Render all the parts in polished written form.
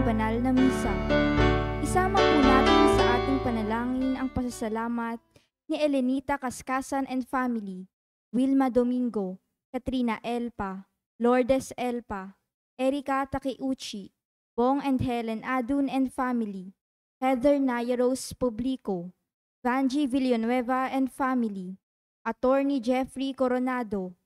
Banal na Misa. Isama po natin sa ating panalangin ang pasasalamat ni Elenita Kaskasan and family, Wilma Domingo, Katrina Elpa, Lourdes Elpa, Erika Takeuchi, Bong and Helen Adun and family, Heather Nayaros Publico, Vanji Villanueva and family, Attorney Jeffrey Coronado,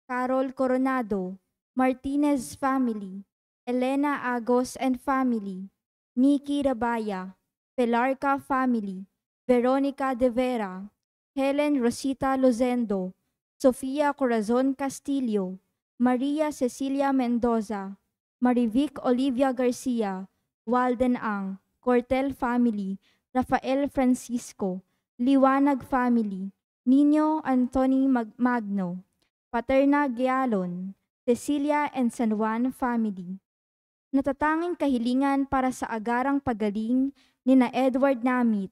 Carol Coronado, Martinez family, Elena Agos and family, Nikki Rabaya, Pelarca family, Veronica De Vera, Helen Rosita Lozendo, Sofia Corazon Castillo, Maria Cecilia Mendoza, Marivic Olivia Garcia, Walden Ang, Cortel family, Rafael Francisco, Liwanag family, Nino Anthony Magno, Paterna Gialon, Cecilia and San Juan family. Natatanging kahilingan para sa agarang pagaling ni na Edward Namit,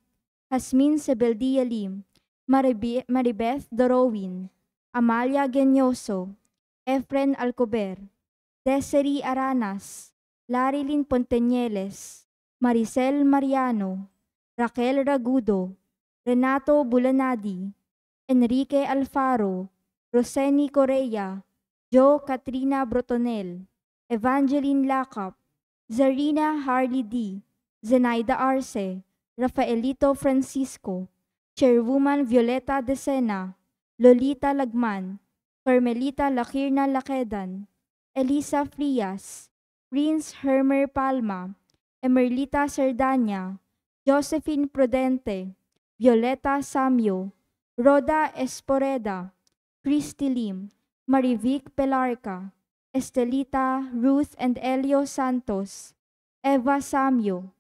Hasmin Sebeldia Lim, Maribeth Dorowin, Amalia Genyoso, Efren Alcober, Desiree Aranas, Larilyn Ponteñeles, Maricel Mariano, Raquel Ragudo, Renato Bulanadi, Enrique Alfaro, Roseni Correa, Jo Katrina Brotonel, Evangeline Lacap, Zarina Harley D., Zenaida Arce, Rafaelito Francisco, Chairwoman Violeta Decena, Lolita Lagman, Carmelita Lakirna Lakedan, Elisa Frias, Prince Hermer Palma, Emerlita Cerdanya, Josephine Prudente, Violeta Samyo, Rhoda Esporeda, Christy Lim, Marivic Pelarca, Estelita Ruth and Elio Santos, Eva Samyo,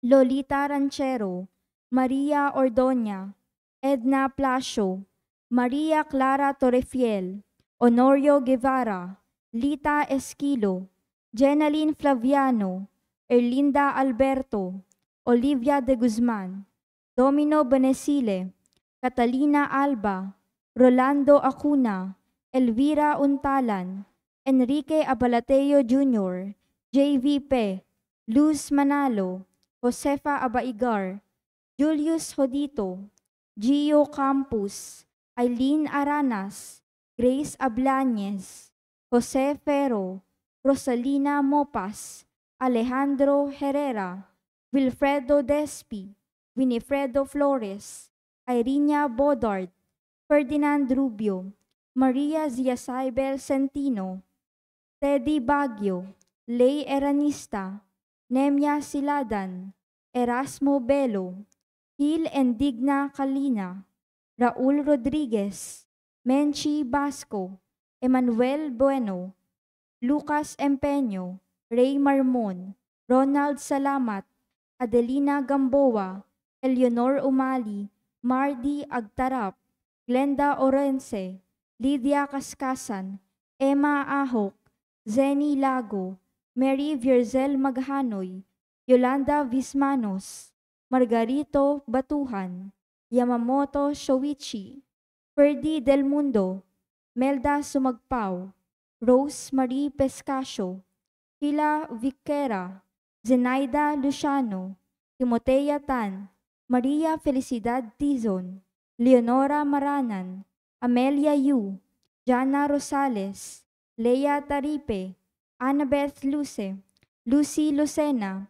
Lolita Ranchero, Maria Ordoña, Edna Placio, Maria Clara Torrefiel, Honorio Guevara, Lita Esquilo, Jenaline Flaviano, Erlinda Alberto, Olivia de Guzman, Domino Benesile, Catalina Alba, Rolando Acuna, Elvira Untalan, Enrique Abalateo Jr., J.V. Pe, Luz Manalo, Josefa Abaigar, Julius Hodito, Gio Campus, Eileen Aranas, Grace Ablañez, Jose Ferro, Rosalina Mopas, Alejandro Herrera, Wilfredo Despi, Winifredo Flores, Irina Bodard, Ferdinand Rubio, Maria Ziasaibel Centino, Teddy Baguio, Lay Eranista, Nemya Siladan, Erasmo Belo, Hil Endigna Kalina, Raul Rodriguez, Menchi Basco, Emmanuel Bueno, Lucas Empeño, Ray Marmon, Ronald Salamat, Adelina Gamboa, Eleonor Umali, Mardi Agtarap, Glenda Orense, Lydia Kaskasan, Emma Ahok, Zenny Lago, Mary Vierzel Maghanoy, Yolanda Vismanos, Margarito Batuhan, Yamamoto Shoichi, Ferdy Del Mundo, Melda Sumagpao, Rose Marie Pescasio, Hila Viquera, Zenaida Luciano, Timotea Tan, Maria Felicidad Tizon, Leonora Maranan, Amelia Yu, Jana Rosales, Leia Taripe, Annabeth Luce, Lucy Lucena,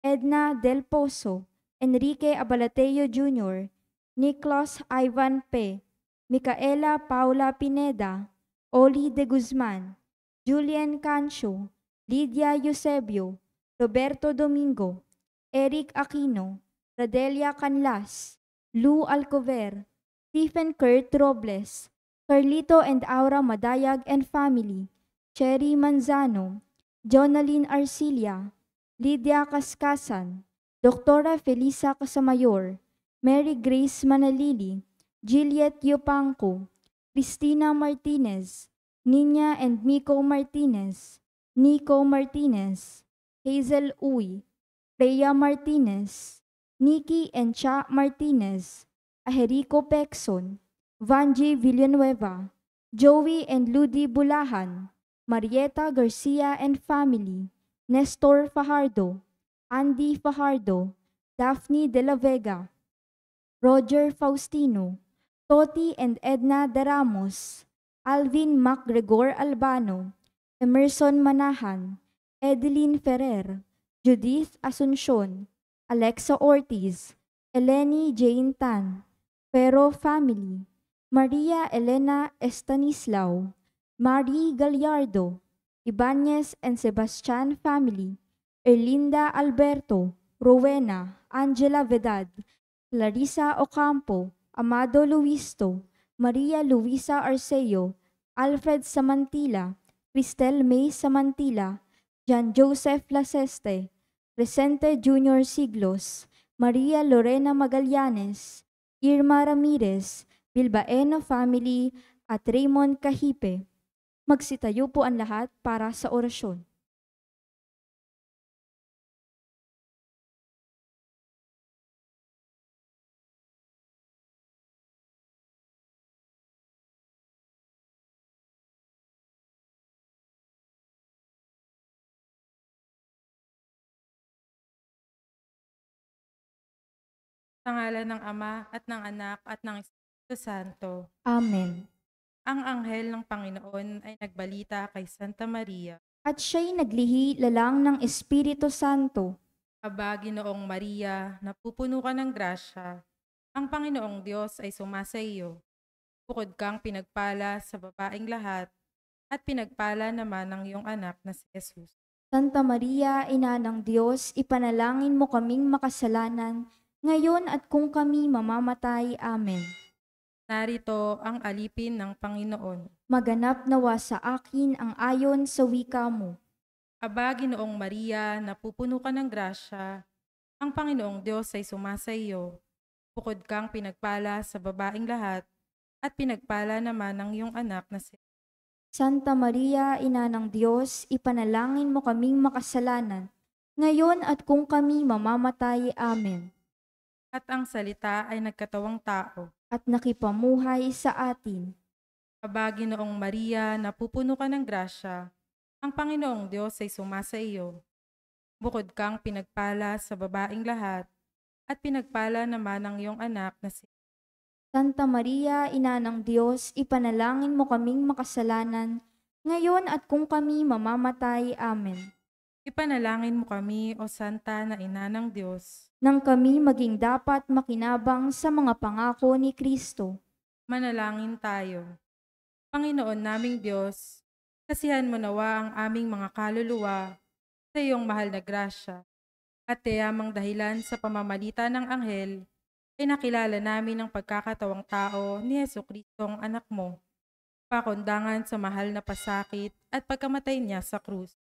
Edna Del Pozo, Enrique Abalateo Jr., Nicholas Ivan P., Micaela Paula Pineda, Oli de Guzman, Julian Cancio, Lydia Eusebio, Roberto Domingo, Eric Aquino, Radelia Canlas, Lou Alcover, Stephen Kurt Robles, Carlito and Aura Madayag and family, Cherry Manzano, Jonaline Arcilia, Lydia Kaskasan, Doktora Felisa Casamayor, Mary Grace Manalili, Juliet Yopanco, Cristina Martinez, Nina and Miko Martinez, Nico Martinez, Hazel Uy, Freya Martinez, Nikki and Cha Martinez, Aherico Pexon, Vanji Villanueva, Joey and Ludi Bulahan, Marieta Garcia and family, Nestor Fajardo, Andy Fajardo, Daphne De La Vega, Roger Faustino, Toti and Edna De Ramos, Alvin MacGregor Albano, Emerson Manahan, Edeline Ferrer, Judith Asuncion, Alexa Ortiz, Eleni Jane Tan, Pero family, Maria Elena Estanislao, Marie Gallardo, Ibanez and Sebastian family, Erlinda Alberto, Rowena, Angela Vedad, Clarissa Ocampo, Amado Luisto, Maria Luisa Arceo, Alfred Samantila, Cristel May Samantila, Jan Joseph Laseste, Resente Junior Siglos, Maria Lorena Magallanes, Irma Ramirez, Bilbaeno family, at Raymond Kahipe. Magsitayo po ang lahat para sa orasyon. Sa ngalan ng Ama at ng Anak at ng Espiritu Santo. Amen. Ang anghel ng Panginoon ay nagbalita kay Santa Maria. at siya'y naglihi lalang ng Espiritu Santo. Aba, Ginoong Maria, napupuno ka ng grasya. Ang Panginoong Diyos ay sumasa iyo. Bukod kang pinagpala sa babaeng lahat, at pinagpala naman ng iyong anak na si Jesus. Santa Maria, Ina ng Diyos, ipanalangin mo kaming makasalanan, ngayon at kung kami mamamatay. Amen. Narito ang alipin ng Panginoon. Maganap nawa sa akin ang ayon sa wika mo. Aba, Ginoong Maria, napupuno ka ng grasya. Ang Panginoong Diyos ay sumasa iyo. Bukod kang pinagpala sa babaeng lahat, at pinagpala naman ng iyong anak na si Santa Maria, Ina ng Diyos, ipanalangin mo kaming makasalanan, ngayon at kung kami mamamatay. Amen. At ang salita ay nagkatawang tao. At nakipamuhay sa atin. Aba, Ginoong Maria, napupuno ka ng grasya. Ang Panginoong Diyos ay sumasa iyo. Bukod kang pinagpala sa babaeng lahat, at pinagpala naman ng iyong anak na si Santa Maria, Ina ng Diyos, ipanalangin mo kaming makasalanan, ngayon at kung kami mamamatay. Amen. Ipanalangin mo kami, O Santa na Ina ng Diyos. Nang kami maging dapat makinabang sa mga pangako ni Kristo. Manalangin tayo. Panginoon naming Diyos, kasihan mo nawa ang aming mga kaluluwa sa iyong mahal na grasya, at tiyamang dahilan sa pamamagitan ng anghel, ay nakilala namin ang pagkakatawang tao ni Jesucristong anak mo, pakundangan sa mahal na pasakit at pagkamatay niya sa krus.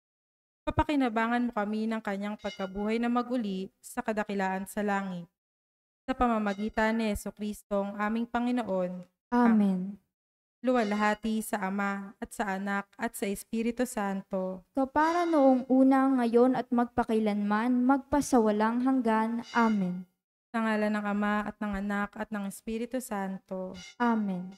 Papakinabangan mo kami ng kanyang pagkabuhay na maguli sa kadakilaan sa langit. Sa pamamagitan ni Jesucristong aming Panginoon. Amen. Luwalhati sa Ama at sa Anak at sa Espiritu Santo. Kapara noong una, ngayon at magpakailanman, magpasawalang hanggan. Amen. Sa ngalan ng Ama at ng Anak at ng Espiritu Santo. Amen.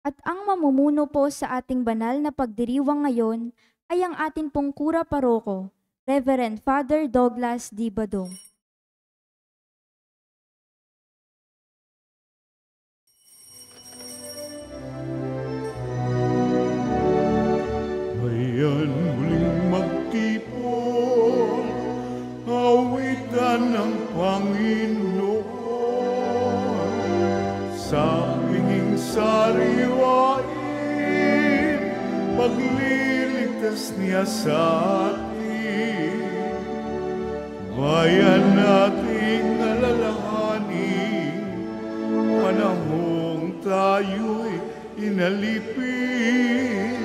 At ang mamumuno po sa ating banal na pagdiriwang ngayon ay ang atin pong kura paroko, Reverend Father Douglas D. Badong. Bayan muling magtipon, awitan ng Panginoon. Sa pinging sariwain, pagliligtas niya sa atin. Bayan nating alalahanin, panahong tayo'y inalipin.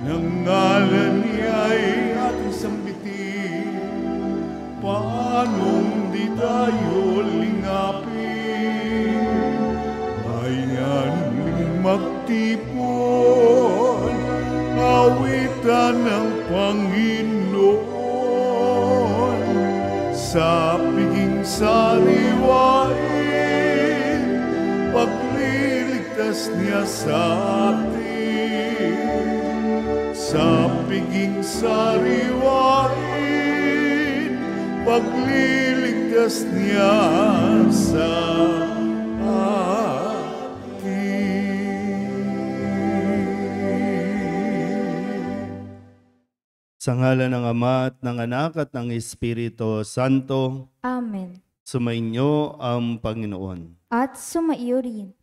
Nang ngalan niya'y ating sambitin, paanong di tayo lingapin? Bayan muling magtipon, awitan ng Panginoon. Sa piging sariwain, pagliligtas niya sa atin. Sa piging sariwain, pagliligtas niya sa atin. Sa ngalan ng Ama at ng Anak at ng Espiritu Santo, Amen. sumainyo ang Panginoon. At sumaiyo rin.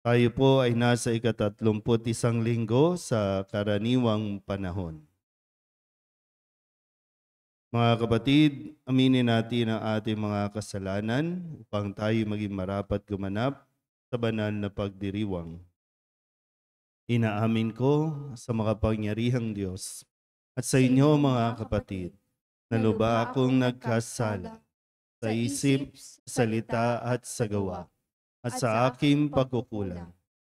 Tayo po ay nasa ika-31 linggo sa karaniwang panahon. Mga kapatid, aminin natin ang ating mga kasalanan upang tayo maging marapat gumanap sa banal na pagdiriwang. Inaamin ko sa makapangyarihang Diyos at sa inyo mga kapatid, na lubha akong nagkasala sa isip, salita at sa gawa, at sa aking pagkukulang.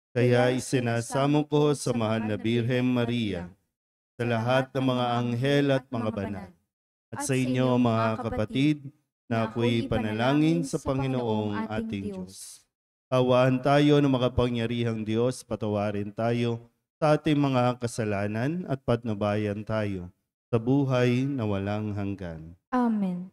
Kaya isinasamo ko sa mahal na Birhen Maria, sa lahat ng mga anghel at mga banal, at sa inyo mga kapatid, na ako'y panalangin sa Panginoong ating Diyos. Awaan tayo ng makapangyarihang Diyos, patawarin tayo sa ating mga kasalanan at patnubayan tayo sa buhay na walang hanggan. Amen.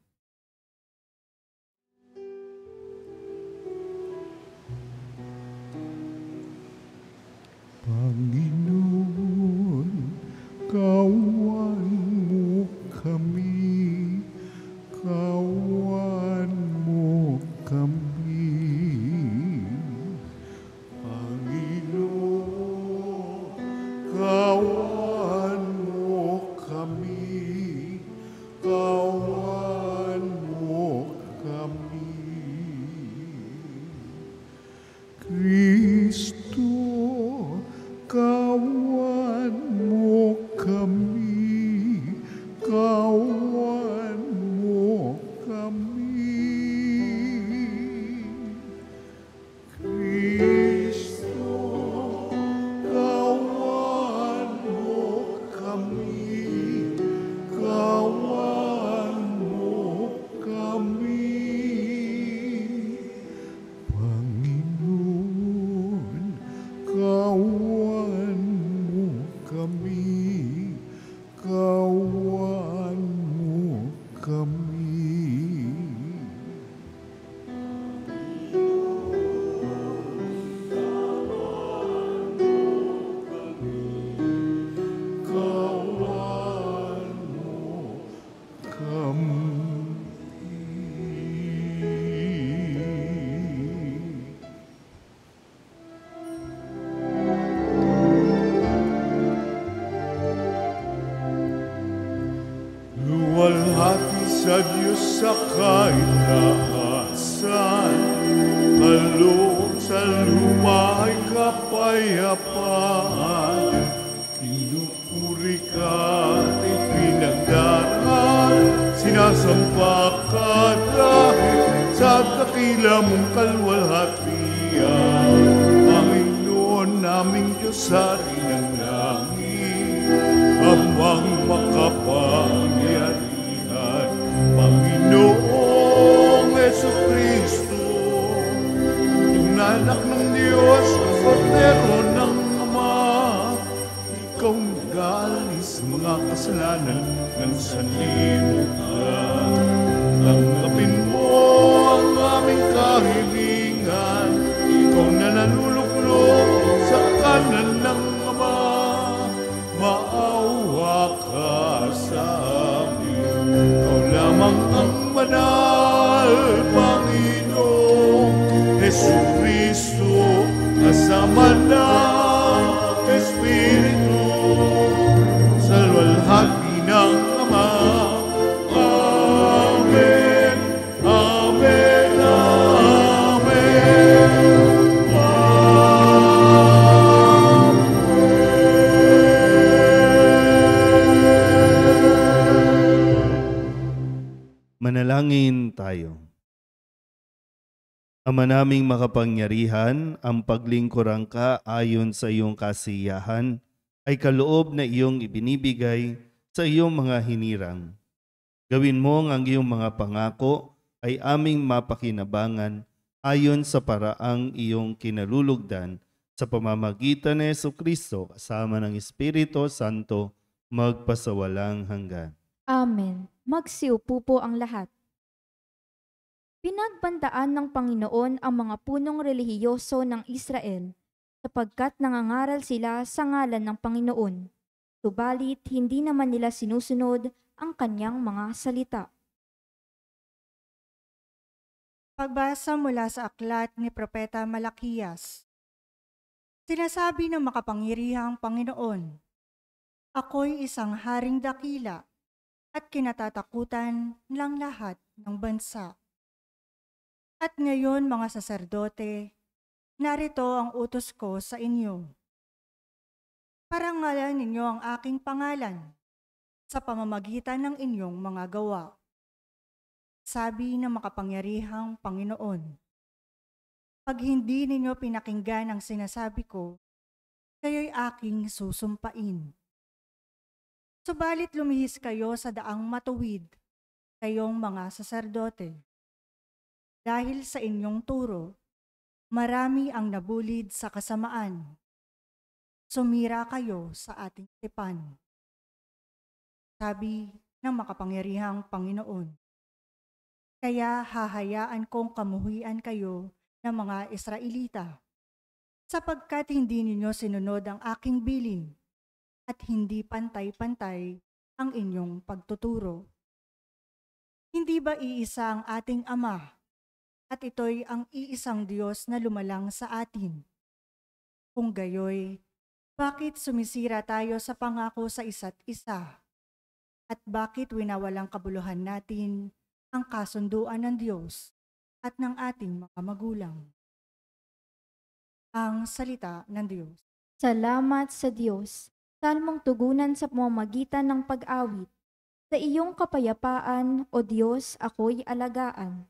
Kristo, kawan mo kami, kawan mo kami. Kristo, kawan mo kami, kawan mo kami. Panginoon, kawan mo kami, kawan mo kami. Kawan mo kami. Luwalhati sa Diyos sa kaitaasan, kaloob sa lupa ay kapayapaan. Pinupuri ka at ipinagdaraan, sinasampa ka dahil sa dakila mong kalwalhatian. Panginoon naming Diyos, Hari ng langit, Amang makapangyarihan, Panginoong Jesucristo, yung anak ng Diyos, Kordero ng Ama, ikaw nag-aalis mga kasalanan ng sanlibutan. Tanggapin mo ang aming kahilingan, ikaw na nanuluklok sa kanan ng Ama. Maawa ka sa amin, ikaw lamang ang banal, Panginoong Jesucristo, kasama ng Espiritu, sa luwalhati ng Ama. Amen, amen, amen. Manalangin tayo. Ama naming makapangyarihan, ang paglingkuran ka ayon sa iyong kasiyahan ay kaloob na iyong ibinibigay sa iyong mga hinirang. Gawin mo ang iyong mga pangako ay aming mapakinabangan ayon sa paraang iyong kinalulugdan sa pamamagitan ni Jesucristo kasama ng Espiritu Santo magpasawalang hanggan. Amen. Magsiupo po ang lahat. Pinagbantaan ng Panginoon ang mga punong relihiyoso ng Israel sapagkat nangangaral sila sa ngalan ng Panginoon. Subalit hindi naman nila sinusunod ang kanyang mga salita. Pagbasa mula sa aklat ni Propeta Malakiyas. Sinasabi ng makapangyarihang Panginoon, ako'y isang haring dakila at kinatatakutan ng lahat ng bansa. At ngayon, mga saserdote, narito ang utos ko sa inyo. Parangalan ninyo ang aking pangalan sa pamamagitan ng inyong mga gawa. Sabi ng makapangyarihang Panginoon, pag hindi ninyo pinakinggan ang sinasabi ko, kayo'y aking susumpain. Subalit lumihis kayo sa daang matuwid, kayong mga saserdote. Dahil sa inyong turo, marami ang nabulid sa kasamaan. Sumira kayo sa ating tipan. Sabi ng makapangyarihang Panginoon, kaya hahayaan kong kamuhian kayo ng mga Israelita, sapagkat hindi ninyo sinunod ang aking bilin at hindi pantay-pantay ang inyong pagtuturo. Hindi ba iisa ang ating Ama at ito'y ang iisang Diyos na lumalang sa atin? Kung gayoy, bakit sumisira tayo sa pangako sa isa't isa? At bakit winawalang kabuluhan natin ang kasunduan ng Diyos at ng ating mga magulang? ang salita ng Diyos. Salamat sa Diyos. Salmong tugunan sa pamamagitan ng pag-awit. Sa iyong kapayapaan, O Diyos, ako'y alagaan.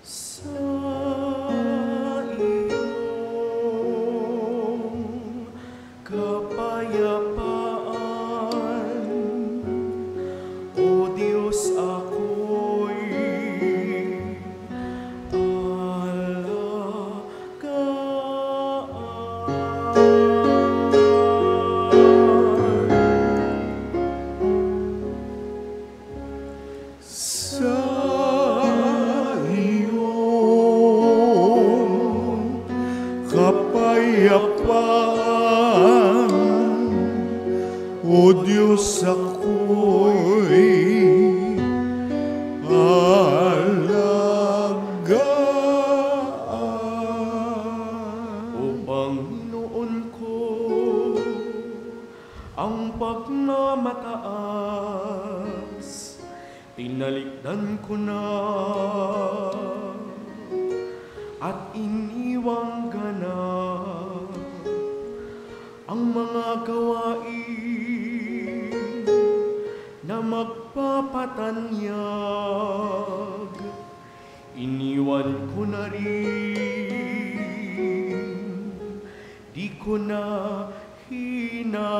Sa iyong kapayapaan, O Diyos, ako'y alagaan. Sa iyong kapayapaan, O Diyos, ako'y alagaan. O Panginoon ko, ang pagmamataas, tinalikdan ko na at iniwang ganap ang mga gawain na magpapatanyag. Iniwan ko na rin, di ko na hinangan.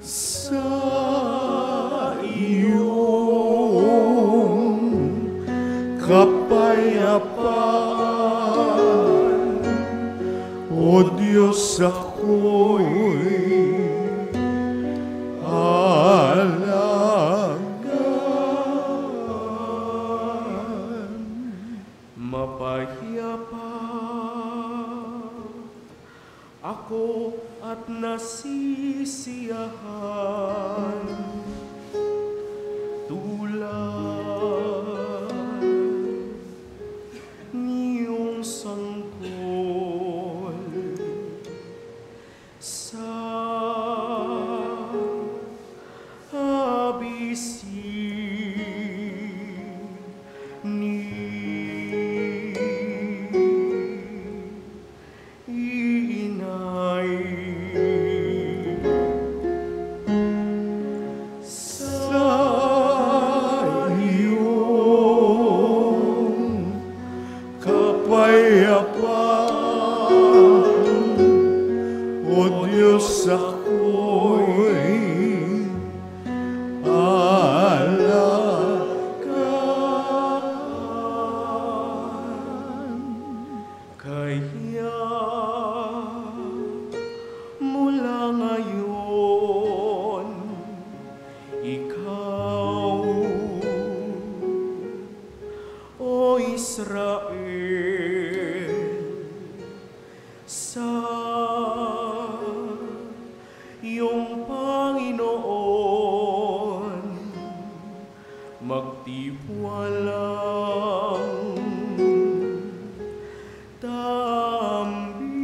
Sa iyong kapayapaan, O Diyos, ako'y alagaan. Mapahiyapa ako at nasisiyahan, tulad niyong sanggol sa habisig ni inay. Sa iyong kapayapaan, O Diyos, ako'y alagaan. Kaya mula ngayon, ikaw, O Israel, sa iyong Panginoon magtiwalang taambing.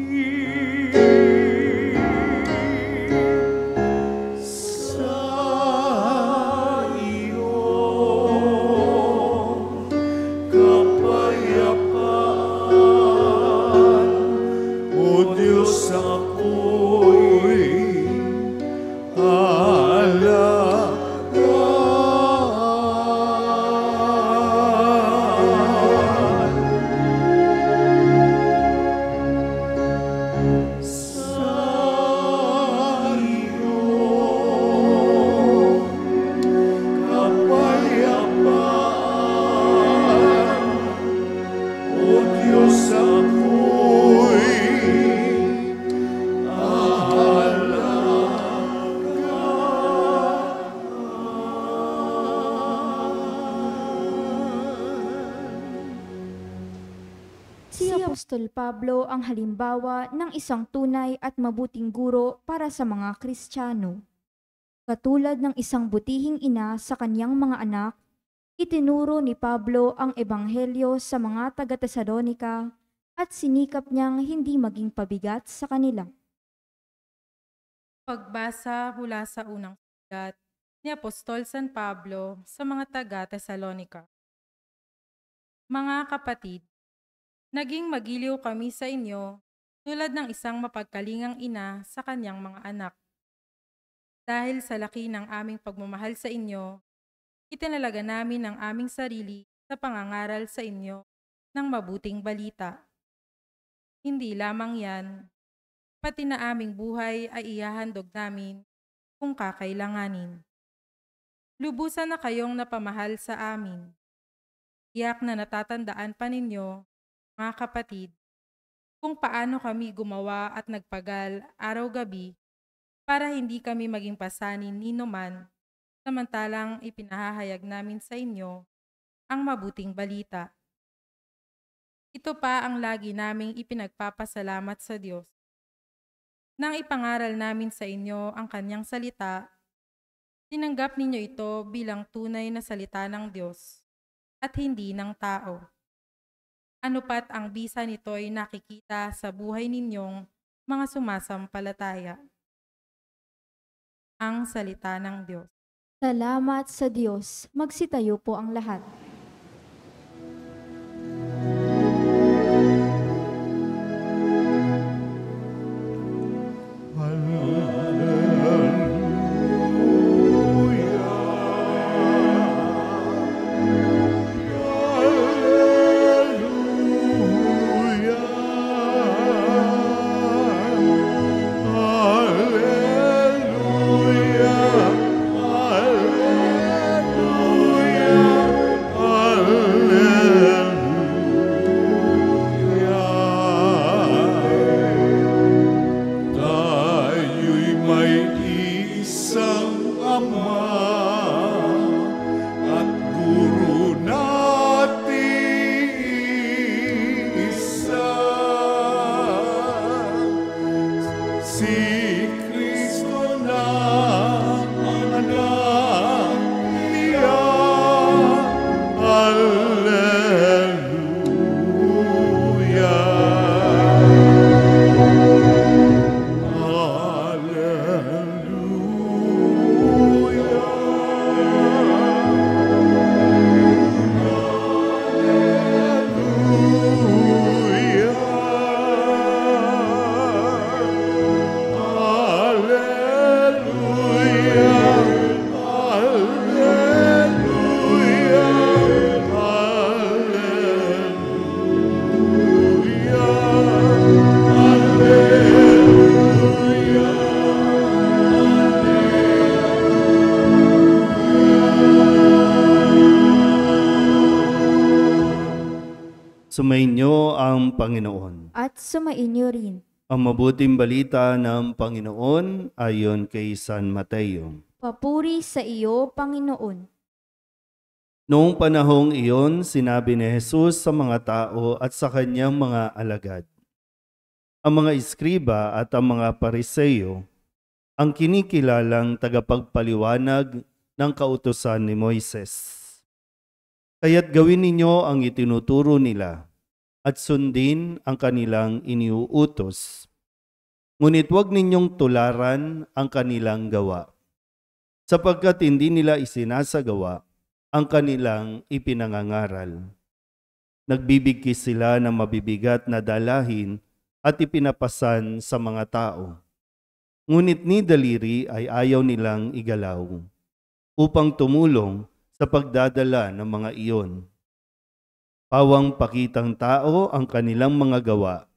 Si Apostol Pablo ang halimbawa ng isang tunay at mabuting guro para sa mga Kristiyano. Katulad ng isang butihing ina sa kanyang mga anak, itinuro ni Pablo ang ebanghelyo sa mga taga-Tesalonika at sinikap niyang hindi maging pabigat sa kanila. Pagbasa mula sa unang sulat ni Apostol San Pablo sa mga taga-Tesalonika. Mga kapatid, naging magiliw kami sa inyo tulad ng isang mapagkalingang ina sa kanyang mga anak. Dahil sa laki ng aming pagmamahal sa inyo, itinalaga namin ang aming sarili sa pangangaral sa inyo ng mabuting balita. Hindi lamang yan, pati na aming buhay ay ihahandog namin kung kakailanganin. Lubusan na kayong napamahal sa amin. Tiyak na natatandaan pa ninyo, mga kapatid, kung paano kami gumawa at nagpagal araw-gabi para hindi kami maging pasanin ni numan, samantalang ipinahahayag namin sa inyo ang mabuting balita. Ito pa ang lagi naming ipinagpapasalamat sa Diyos. Nang ipangaral namin sa inyo ang kanyang salita, tinanggap ninyo ito bilang tunay na salita ng Diyos at hindi ng tao. Ano pat ang bisa nito'y nakikita sa buhay ninyong mga sumasampalataya. Ang salita ng Diyos. Salamat sa Diyos. Magsitayo po ang lahat. Sumainyo ang Panginoon. At sumainyo rin. Ang mabuting balita ng Panginoon ayon kay San Mateo. Papuri sa iyo, Panginoon. Noong panahong iyon, sinabi ni Jesus sa mga tao at sa kanyang mga alagad, ang mga iskriba at ang mga pariseyo, ang kinikilalang tagapagpaliwanag ng kautusan ni Moises. Kaya't gawin ninyo ang itinuturo nila at sundin ang kanilang iniuutos. Ngunit huwag ninyong tularan ang kanilang gawa, sapagkat hindi nila isinasagawa ang kanilang ipinangangaral. Nagbibigkis sila ng mabibigat na dalahin at ipinapasan sa mga tao. Ngunit ni daliri ay ayaw nilang igalaw upang tumulong sa pagdadala ng mga iyon. Pawang pakitang tao ang kanilang mga gawa.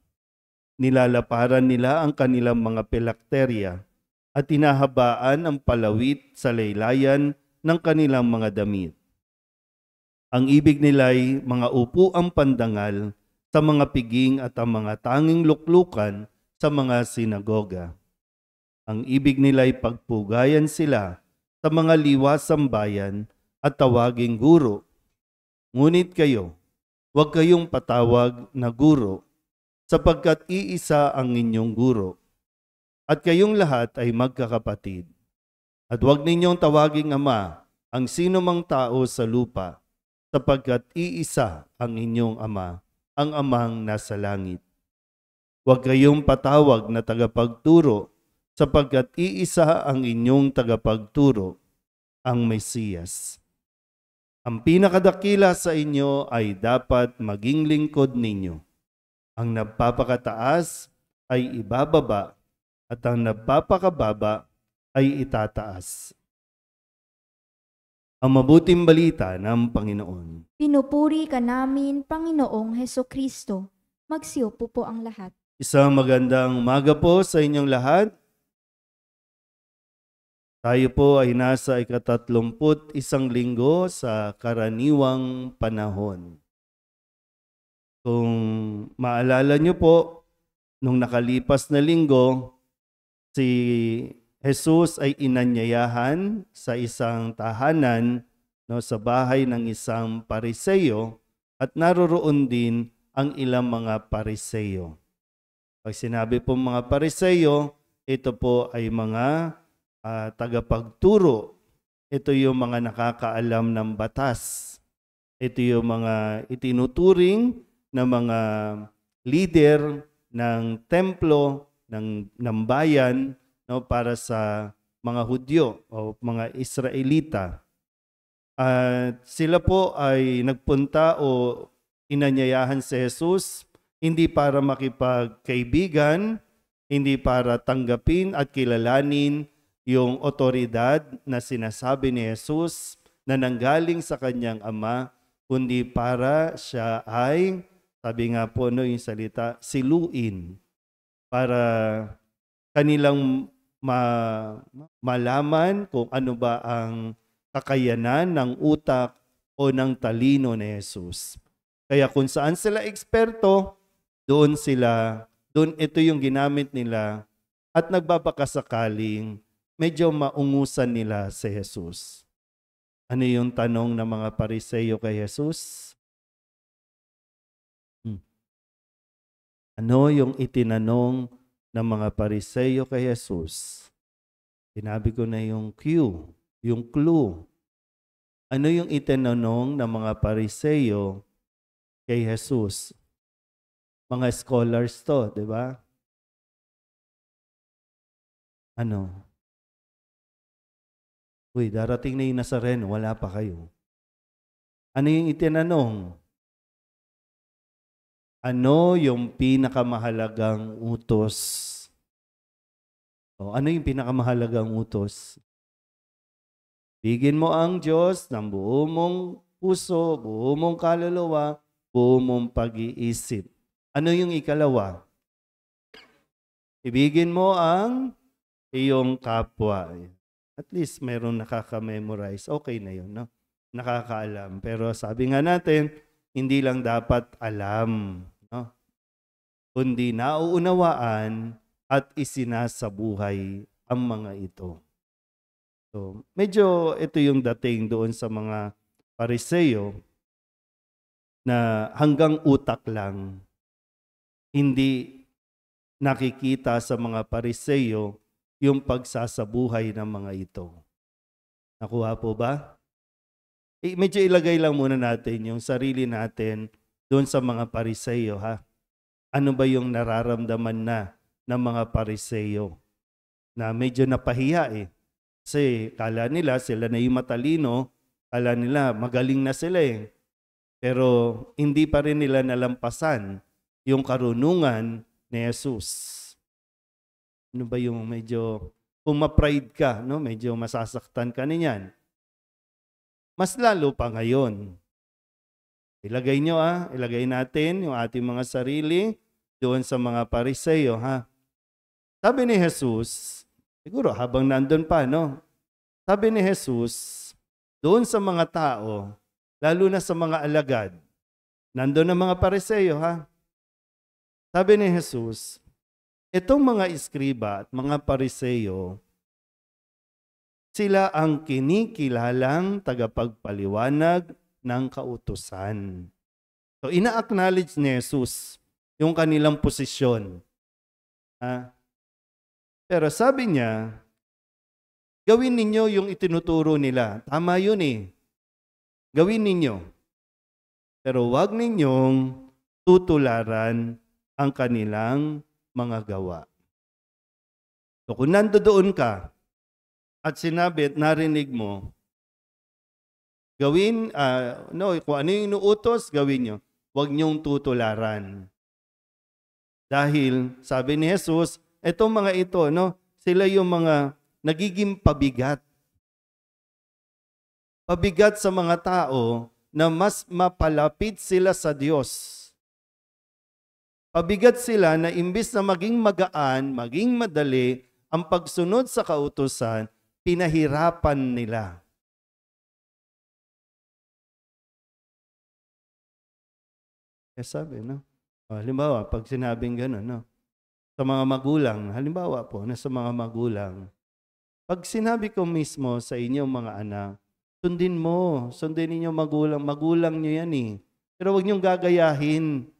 Nilalaparan nila ang kanilang mga pelakterya at tinahabaan ang palawit sa laylayan ng kanilang mga damit. Ang ibig nila'y mga upuang pandangal sa mga piging at ang mga tanging luklukan sa mga sinagoga. Ang ibig nila'y pagpugayan sila sa mga liwasang bayan at tawaging guro. Ngunit kayo, huwag kayong patawag na guro, sapagkat iisa ang inyong guro, at kayong lahat ay magkakapatid. At huwag ninyong tawaging ama ang sino mang tao sa lupa, sapagkat iisa ang inyong ama, ang amang nasa langit. Huwag kayong patawag na tagapagturo, sapagkat iisa ang inyong tagapagturo, ang Mesiyas. Ang pinakadakila sa inyo ay dapat maging lingkod ninyo. Ang nagpapakataas ay ibababa, at ang nagpapakababa ay itataas. Ang mabuting balita ng Panginoon. Pinupuri ka namin, Panginoong Hesukristo. Magsiupo po ang lahat. Isang magandang umaga po sa inyong lahat. Tayo po ay nasa 31 linggo sa karaniwang panahon. Kung maalala nyo po, nung nakalipas na linggo, si Jesus ay inanyayahan sa isang tahanan, sa bahay ng isang pariseyo, at naroroon din ang ilang mga pariseyo. Pag sinabi po mga pariseyo, ito po ay mga tagapagturo. Ito yung mga nakakaalam ng batas. Ito yung mga itinuturing na mga leader ng templo, ng bayan, para sa mga Hudyo o mga Israelita. At sila po ay nagpunta o inanyayahan si Jesus hindi para makipagkaibigan, hindi para tanggapin at kilalanin yung otoridad na sinasabi ni Jesus na nanggaling sa kanyang ama, kundi para siya ay, sabi nga po yung salita, siluin, para kanilang malaman kung ano ba ang kakayanan ng utak o ng talino ni Jesus. Kaya kung saan sila eksperto, doon ito yung ginamit nila at nagbabakasakaling medyo maungusan nila si Jesus. Ano yung tanong ng mga pariseyo kay Jesus? Ano yung itinanong ng mga pariseyo kay Jesus? Sinabi ko na yung cue, yung clue. Ano yung itinanong ng mga pariseyo kay Jesus? Mga scholars to, di ba? Ano? Uy, darating na yung Nazareno, wala pa kayo. Ano yung itinanong? Ano yung pinakamahalagang utos? O, ano yung pinakamahalagang utos? Bigin mo ang Diyos ng buo mong puso, buo mong kaluluwa, buo mong pag-iisip. Ano yung ikalawa? Ibigin mo ang iyong kapwa. At least mayroong nakaka-memorize. Okay na yun, no? Nakakaalam. Pero sabi nga natin, hindi lang dapat alam, no? Kundi nauunawaan at isinasabuhay ang mga ito. So, medyo ito yung dating doon sa mga pariseyo na hanggang utak lang. Hindi nakikita sa mga pariseyo yung pagsasabuhay ng mga ito. Nakuha po ba? Medyo ilagay lang muna natin yung sarili natin doon sa mga pariseyo, ha? Ano ba yung nararamdaman na ng mga pariseyo? Na medyo napahiya eh. Kasi kala nila sila na yung matalino, kala nila magaling na sila eh. Pero hindi pa rin nila nalampasan yung karunungan ni Jesus. Ano ba yung medyo, kung ma-pride ka, no? Medyo masasaktan ka niyan. Mas lalo pa ngayon. Ilagay nyo ilagay natin yung ating mga sarili doon sa mga pariseyo, ha? Sabi ni Jesus, siguro habang nandun pa, no? Sabi ni Jesus, doon sa mga tao, lalo na sa mga alagad, nandun ang mga pariseyo, ha? Sabi ni Jesus, itong mga iskriba at mga pariseyo, sila ang kinikilalang tagapagpaliwanag ng kautusan. So, ina-acknowledge ni Jesus yung kanilang posisyon. Pero sabi niya, gawin ninyo yung itinuturo nila. Tama yun eh. Gawin ninyo. Pero huwag ninyong tutularan ang kanilang mga gawa. So kung nandoon ka at sinabi at narinig mo, gawin, kung ano yung inuutos, gawin nyo. Huwag nyong tutularan. Dahil, sabi ni Jesus, itong mga ito, sila yung mga nagiging pabigat. Pabigat sa mga tao na mas mapalapit sila sa Diyos. Pabigat sila na imbis na maging magaan, maging madali, ang pagsunod sa kautusan, pinahirapan nila. Sabi, halimbawa, pag sinabing gano'n, sa mga magulang, halimbawa po, sa mga magulang, pag sinabi ko mismo sa inyong mga anak, sundin ninyo magulang nyo yan eh. Pero huwag nyong gagayahin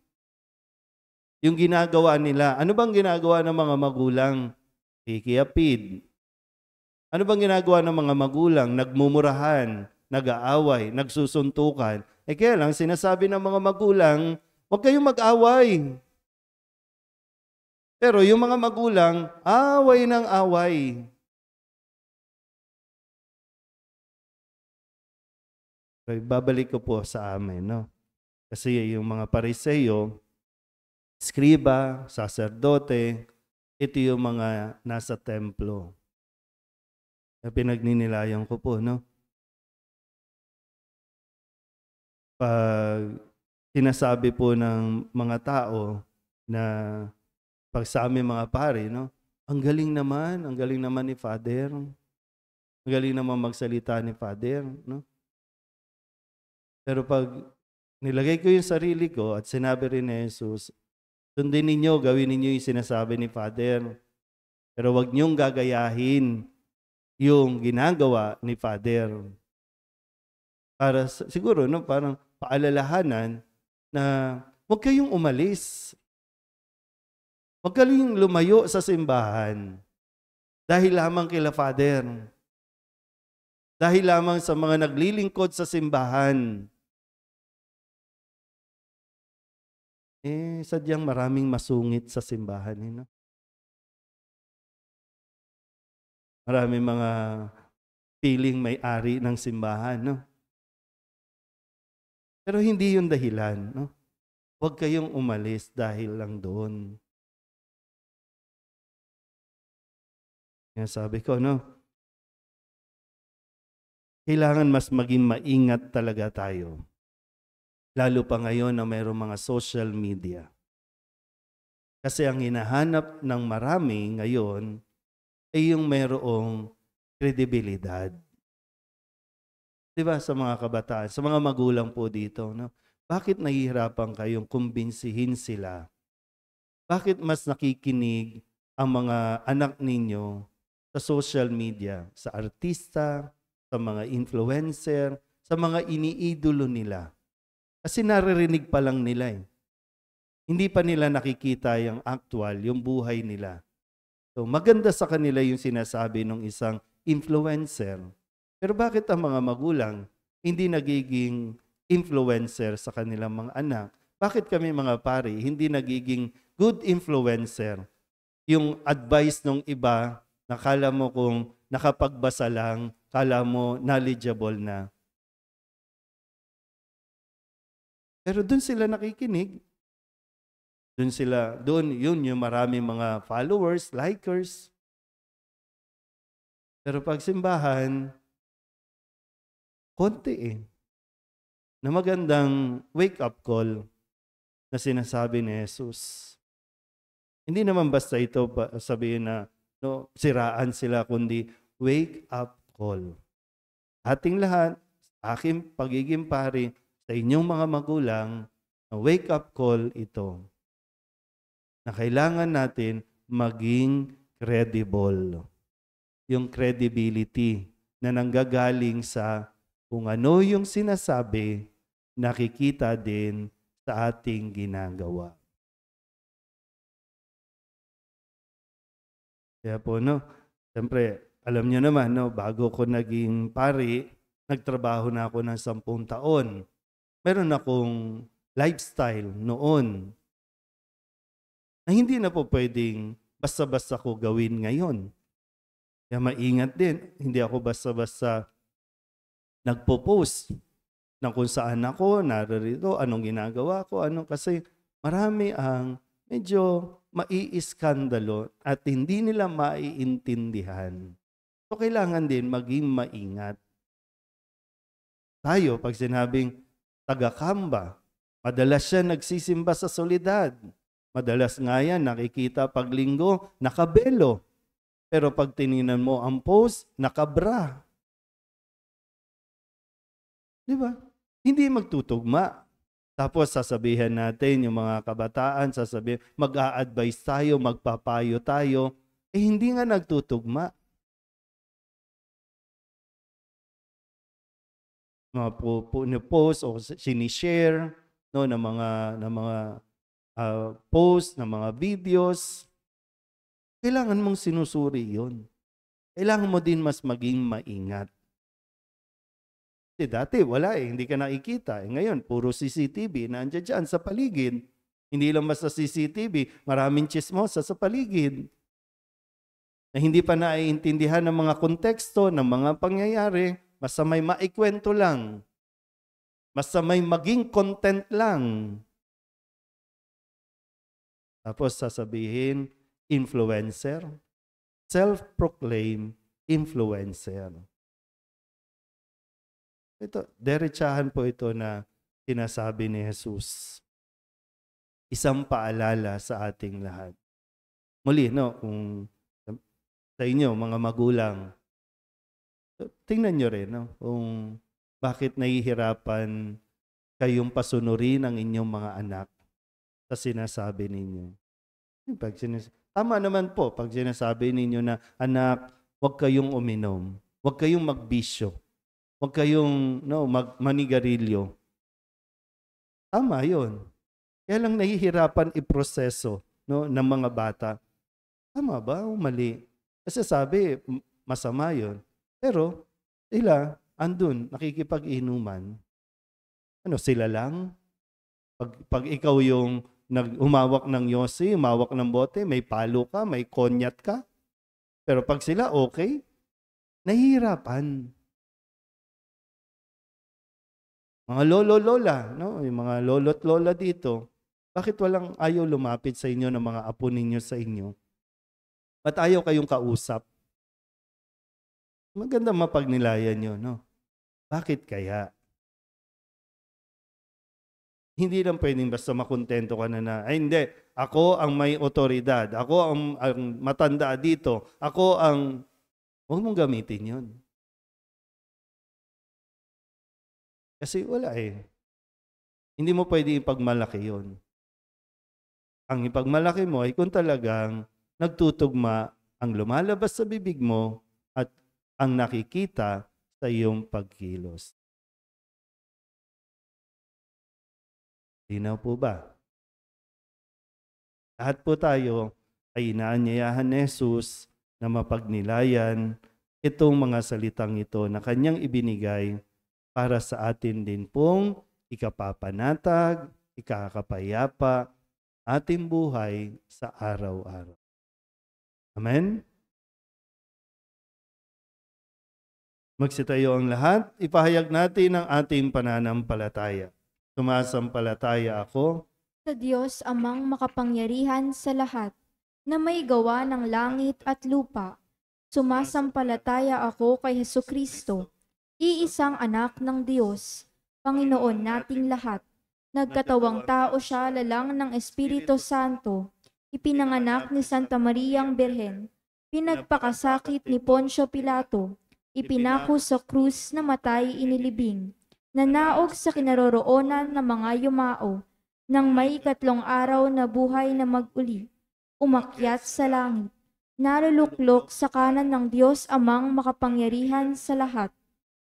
yung ginagawa nila. Ano bang ginagawa ng mga magulang? Kikiapid. Ano bang ginagawa ng mga magulang? Nagmumurahan, nag-aaway, nagsusuntukan. Kaya lang, sinasabi ng mga magulang, huwag kayong mag-away. Pero yung mga magulang, away ng away. Babalik ko po sa amin, Kasi yung mga Pariseo, skriba, saserdote, ito yung mga nasa templo. Pinagninilayan ko po, Pag sinasabi po ng mga tao na pag sa aming mga pare, ang galing naman ni Father. Ang galing naman magsalita ni Father, Pero pag nilagay ko yung sarili ko at sinabi rin ni Jesus, sundin ninyo, gawin ninyo yung sinasabi ni Father. Pero wag niyong gagayahin yung ginagawa ni Father. Para siguro, parang paalalahanan na huwag kayong umalis. Huwag kayong lumayo sa simbahan dahil lamang kila Father. Dahil lamang sa mga naglilingkod sa simbahan. Sadyang maraming masungit sa simbahan. Maraming mga piling may-ari ng simbahan. Pero hindi yun dahilan. Huwag kayong umalis dahil lang doon. Kaya sabi ko, kailangan mas maging maingat talaga tayo. Lalo pa ngayon na mayroong mga social media. Kasi ang hinahanap ng marami ngayon ay yung mayroong kredibilidad. Diba sa mga kabataan, sa mga magulang po dito, bakit nahihirapan kayong kumbinsihin sila? Bakit mas nakikinig ang mga anak ninyo sa social media, sa artista, sa mga influencer, sa mga iniidolo nila? Kasi naririnig pa lang nila eh. Hindi pa nila nakikita yung actual, yung buhay nila. So maganda sa kanila yung sinasabi ng isang influencer. Pero bakit ang mga magulang hindi nagiging influencer sa kanilang mga anak? Bakit kami mga pare hindi nagiging good influencer? Yung advice ng iba, nakala mo kung nakapagbasa lang, kala mo knowledgeable na. Pero doon sila nakikinig. Doon yun yung maraming mga followers, likers. Pero pag simbahan, konti na magandang wake-up call na sinasabi ni Jesus. Hindi naman basta ito sabihin na siraan sila, kundi wake-up call. Ating lahat, aking pagiging pari, sa inyong mga magulang, na wake-up call ito. Na kailangan natin maging credible. Yung credibility na nanggagaling sa kung ano yung sinasabi, nakikita din sa ating ginagawa. Kaya po, no, siyempre, alam niyo naman, no, bago ko naging pari, nagtrabaho na ako ng 10 taon. Meron akong lifestyle noon na hindi na po pwedeng basta-basta ko gawin ngayon. Kaya maingat din, hindi ako basta-basta nagpo-post ng kung saan ako, narito, anong ginagawa ko, kasi marami ang medyo maiiskandalo at hindi nila maiintindihan. So kailangan din maging maingat. Tayo, pag sinabing taga-Kamba, madalas siya nagsisimba sa solidad. Madalas nga yan, nakikita pag linggo, nakabelo. Pero pag tininan mo ang post, nakabra. Di ba? Hindi magtutugma. Tapos sasabihan natin yung mga kabataan, sasabihin, mag-a-advise tayo, magpapayo tayo. Hindi nga nagtutugma. Mga post o sinishare, no, ng mga post, ng mga videos. Kailangan mong sinusuri yun. Kailangan mo din mas maging maingat. Kasi dati wala hindi ka nakikita. Ngayon, puro CCTV, nandiyan dyan sa paligid. Hindi lang basta CCTV, maraming chismosa sa paligid. Na hindi pa naiintindihan ng mga konteksto, ng mga pangyayari, basta may maikwento lang. Basta may maging content lang. Tapos sasabihin, influencer. Self-proclaimed influencer. Ito, derechahan po ito na sinasabi ni Jesus. Isang paalala sa ating lahat. Muli, no, kung sa inyo, mga magulang, tingnan nyo rin, no, kung bakit nahihirapan kayong pasunurin ang inyong mga anak sa sinasabi ninyo. Tama naman po pag sinasabi ninyo na, anak, huwag kayong uminom, huwag kayong magbisyo, huwag kayong manigarilyo. Tama yun. Kaya lang nahihirapan iproseso, no, ng mga bata. Tama ba o mali? Kasi sabi, masama yun. Pero sila, andun, nakikipag-inuman. Sila lang? Pag ikaw yung humawak ng yosi, humawak ng bote, may palo ka, may konyat ka. Pero pag sila okay, nahihirapan. Mga lolo-lola, no? Yung mga lolo't lola dito, bakit walang ayaw lumapit sa inyo ng mga apo ninyo sa inyo? Ba't ayaw kayong kausap? Maganda mapagnilayan nyo, no? Bakit kaya? Hindi lang pwedeng basta makontento ka na ay hindi, ako ang may otoridad, ako ang matanda dito, ako ang, huwag mong gamitin yun. Kasi wala Hindi mo pwede ipagmalaki yun. Ang ipagmalaki mo ay kung talagang nagtutugma ang lumalabas sa bibig mo at ang nakikita sa iyong pagkilos. Linaw po ba? Lahat po tayo ay inaanyayahan ni Jesus na mapagnilayan itong mga salitang ito na kanyang ibinigay para sa atin din pong ikapapanatag, ikakapayapa, ating buhay sa araw-araw. Amen? Magsitayo ang lahat, ipahayag natin ang ating pananampalataya. Sumasampalataya ako Sa Diyos amang makapangyarihan sa lahat, na may gawa ng langit at lupa. Sumasampalataya ako kay Hesukristo, iisang anak ng Diyos, Panginoon nating lahat. Nagkatawang tao siya lalang ng Espiritu Santo, ipinanganak ni Santa Mariang Birhen, pinagpakasakit ni Poncio Pilato, ipinako sa krus na matay inilibing, nanaog sa kinaroroonan ng mga yumao, nang may 3 araw na buhay na mag-uli, umakyat sa langit, naluluklok sa kanan ng Diyos amang makapangyarihan sa lahat.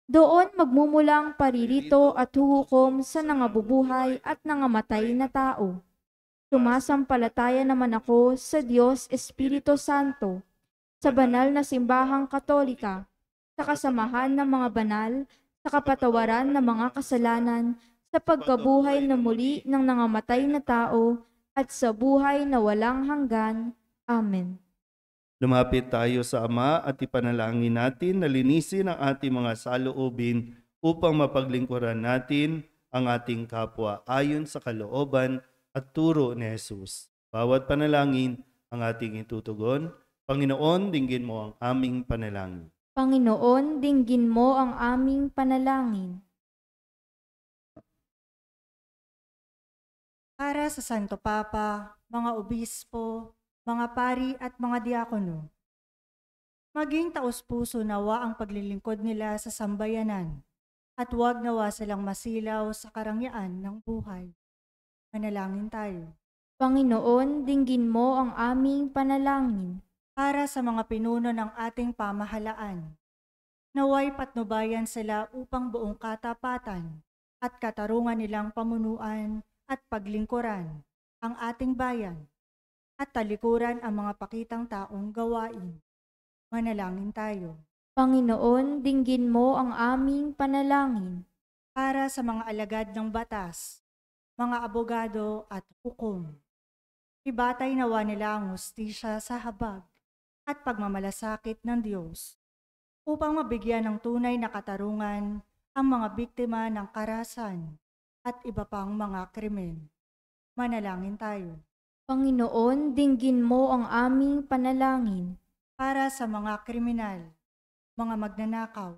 Doon magmumulang paririto at huhukom sa nangabubuhay at nangamatay na tao. Sumasampalataya naman ako sa Diyos Espiritu Santo, sa banal na simbahang katolika, sa kasamahan ng mga banal, sa kapatawaran ng mga kasalanan, sa pagkabuhay na muli ng nangamatay na tao, at sa buhay na walang hanggan. Amen. Lumapit tayo sa Ama at ipanalangin natin na linisin ang ating mga saloobin upang mapaglingkuran natin ang ating kapwa ayon sa kalooban at turo ni Jesus. Bawat panalangin ang ating itutugon. Panginoon, dinggin mo ang aming panalangin. Panginoon, dinggin mo ang aming panalangin. Para sa Santo Papa, mga obispo, mga pari at mga diakono, maging taos-puso nawa ang paglilingkod nila sa sambayanan at huwag nawa silang masilaw sa karangyaan ng buhay. Manalangin tayo. Panginoon, dinggin mo ang aming panalangin. Para sa mga pinuno ng ating pamahalaan, naway patnubayan sila upang buong katapatan at katarungan nilang pamunuan at paglingkuran ang ating bayan at talikuran ang mga pakitang taong gawain. Manalangin tayo. Panginoon, dinggin mo ang aming panalangin. Para sa mga alagad ng batas, mga abogado at hukom, ibatay nawa nila ang hustisya sa habag at pagmamalasakit ng Diyos upang mabigyan ng tunay na katarungan ang mga biktima ng karahasan at iba pang mga krimen. Manalangin tayo. Panginoon, dinggin mo ang aming panalangin. Para sa mga kriminal, mga magnanakaw,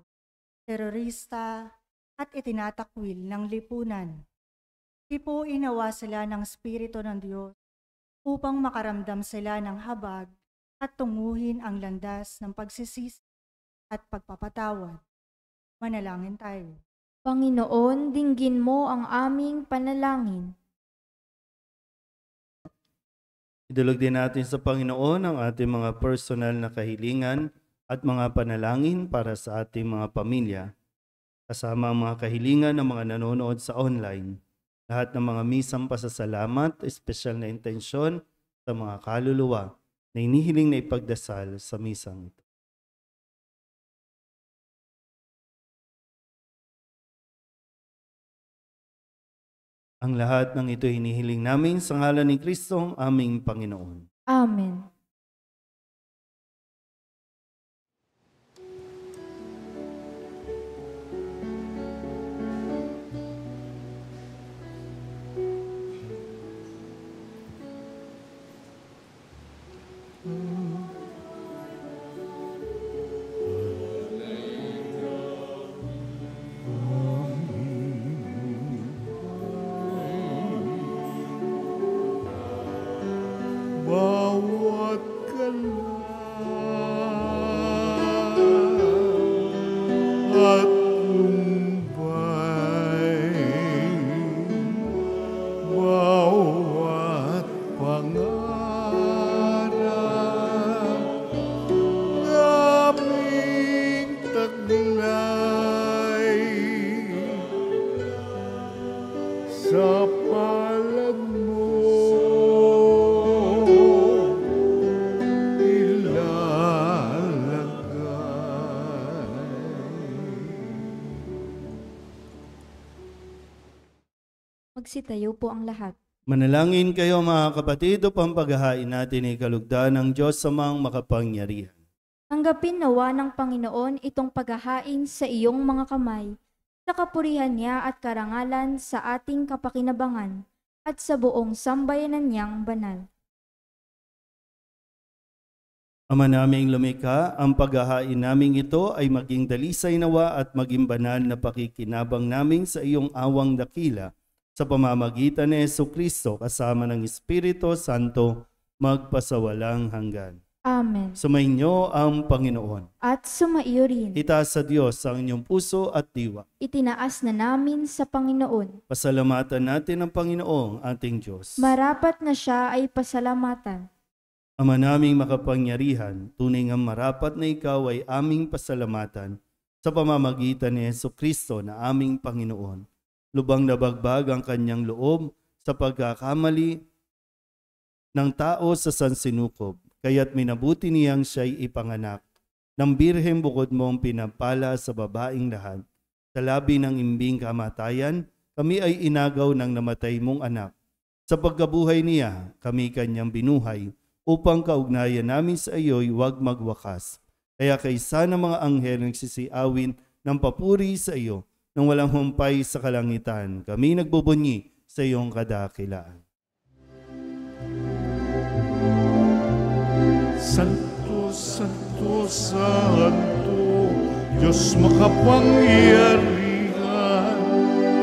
terorista at itinatakwil ng lipunan, ipuin nawa sila ng Espiritu ng Diyos upang makaramdam sila ng habag at tunguhin ang landas ng pagsisisi at pagpapatawad. Manalangin tayo. Panginoon, dinggin mo ang aming panalangin. Idulog din natin sa Panginoon ang ating mga personal na kahilingan at mga panalangin para sa ating mga pamilya, kasama ang mga kahilingan ng mga nanonood sa online. Lahat ng mga misang pasasalamat, espesyal na intensyon sa mga kaluluwa na inihiling na ipagdasal sa misang ito. Ang lahat ng ito hinihiling namin sa ngalan ni Kristong aming Panginoon. Amen. bawat kalan at lumbay, bawat pangarap naming taglay sa palad mo Magsitayo po ang lahat. Manalangin kayo mga kapatid upang paghahain natin ay kalugdan ng Diyos sa mga makapangyarihan. Tanggapin nawa ng Panginoon itong paghahain sa iyong mga kamay, sa kapurihan niya at karangalan sa ating kapakinabangan at sa buong sambayanan niyang banal. Ama naming lumikha, ang paghahain naming ito ay maging dalisay nawa at maging banal na pakikinabang naming sa iyong awang dakila sa pamamagitan ni Jesucristo kasama ng Espiritu Santo magpasawalang hanggan. Amen. Sumainyo ang Panginoon. At sumaiyo rin. Itaas sa Diyos ang inyong puso at diwa. Itinaas na namin sa Panginoon. Pasalamatan natin ang Panginoong ating Diyos. Marapat na siya ay pasalamatan. Ama naming makapangyarihan, tunay nga marapat na ikaw ay aming pasalamatan sa pamamagitan ni Jesucristo na aming Panginoon. Lubang nabagbag ang kanyang loob sa pagkakamali ng tao sa sansinukob, kaya't minabuti niyang siya'y ipanganak. Nang birhem bukod mong pinapala sa babaing lahat, sa labi ng imbing kamatayan, kami ay inagaw ng namatay mong anak. Sa pagkabuhay niya, kami kanyang binuhay, upang kaugnayan namin sa iyo'y huwag magwakas. Kaya kaysa ng mga anghel nagsisiawin ng papuri sa iyo, nang walang humpay sa kalangitan, kami nagbubunyi sa iyong kadakilaan. Santo, Santo, Santo, Diyos makapangyarihan,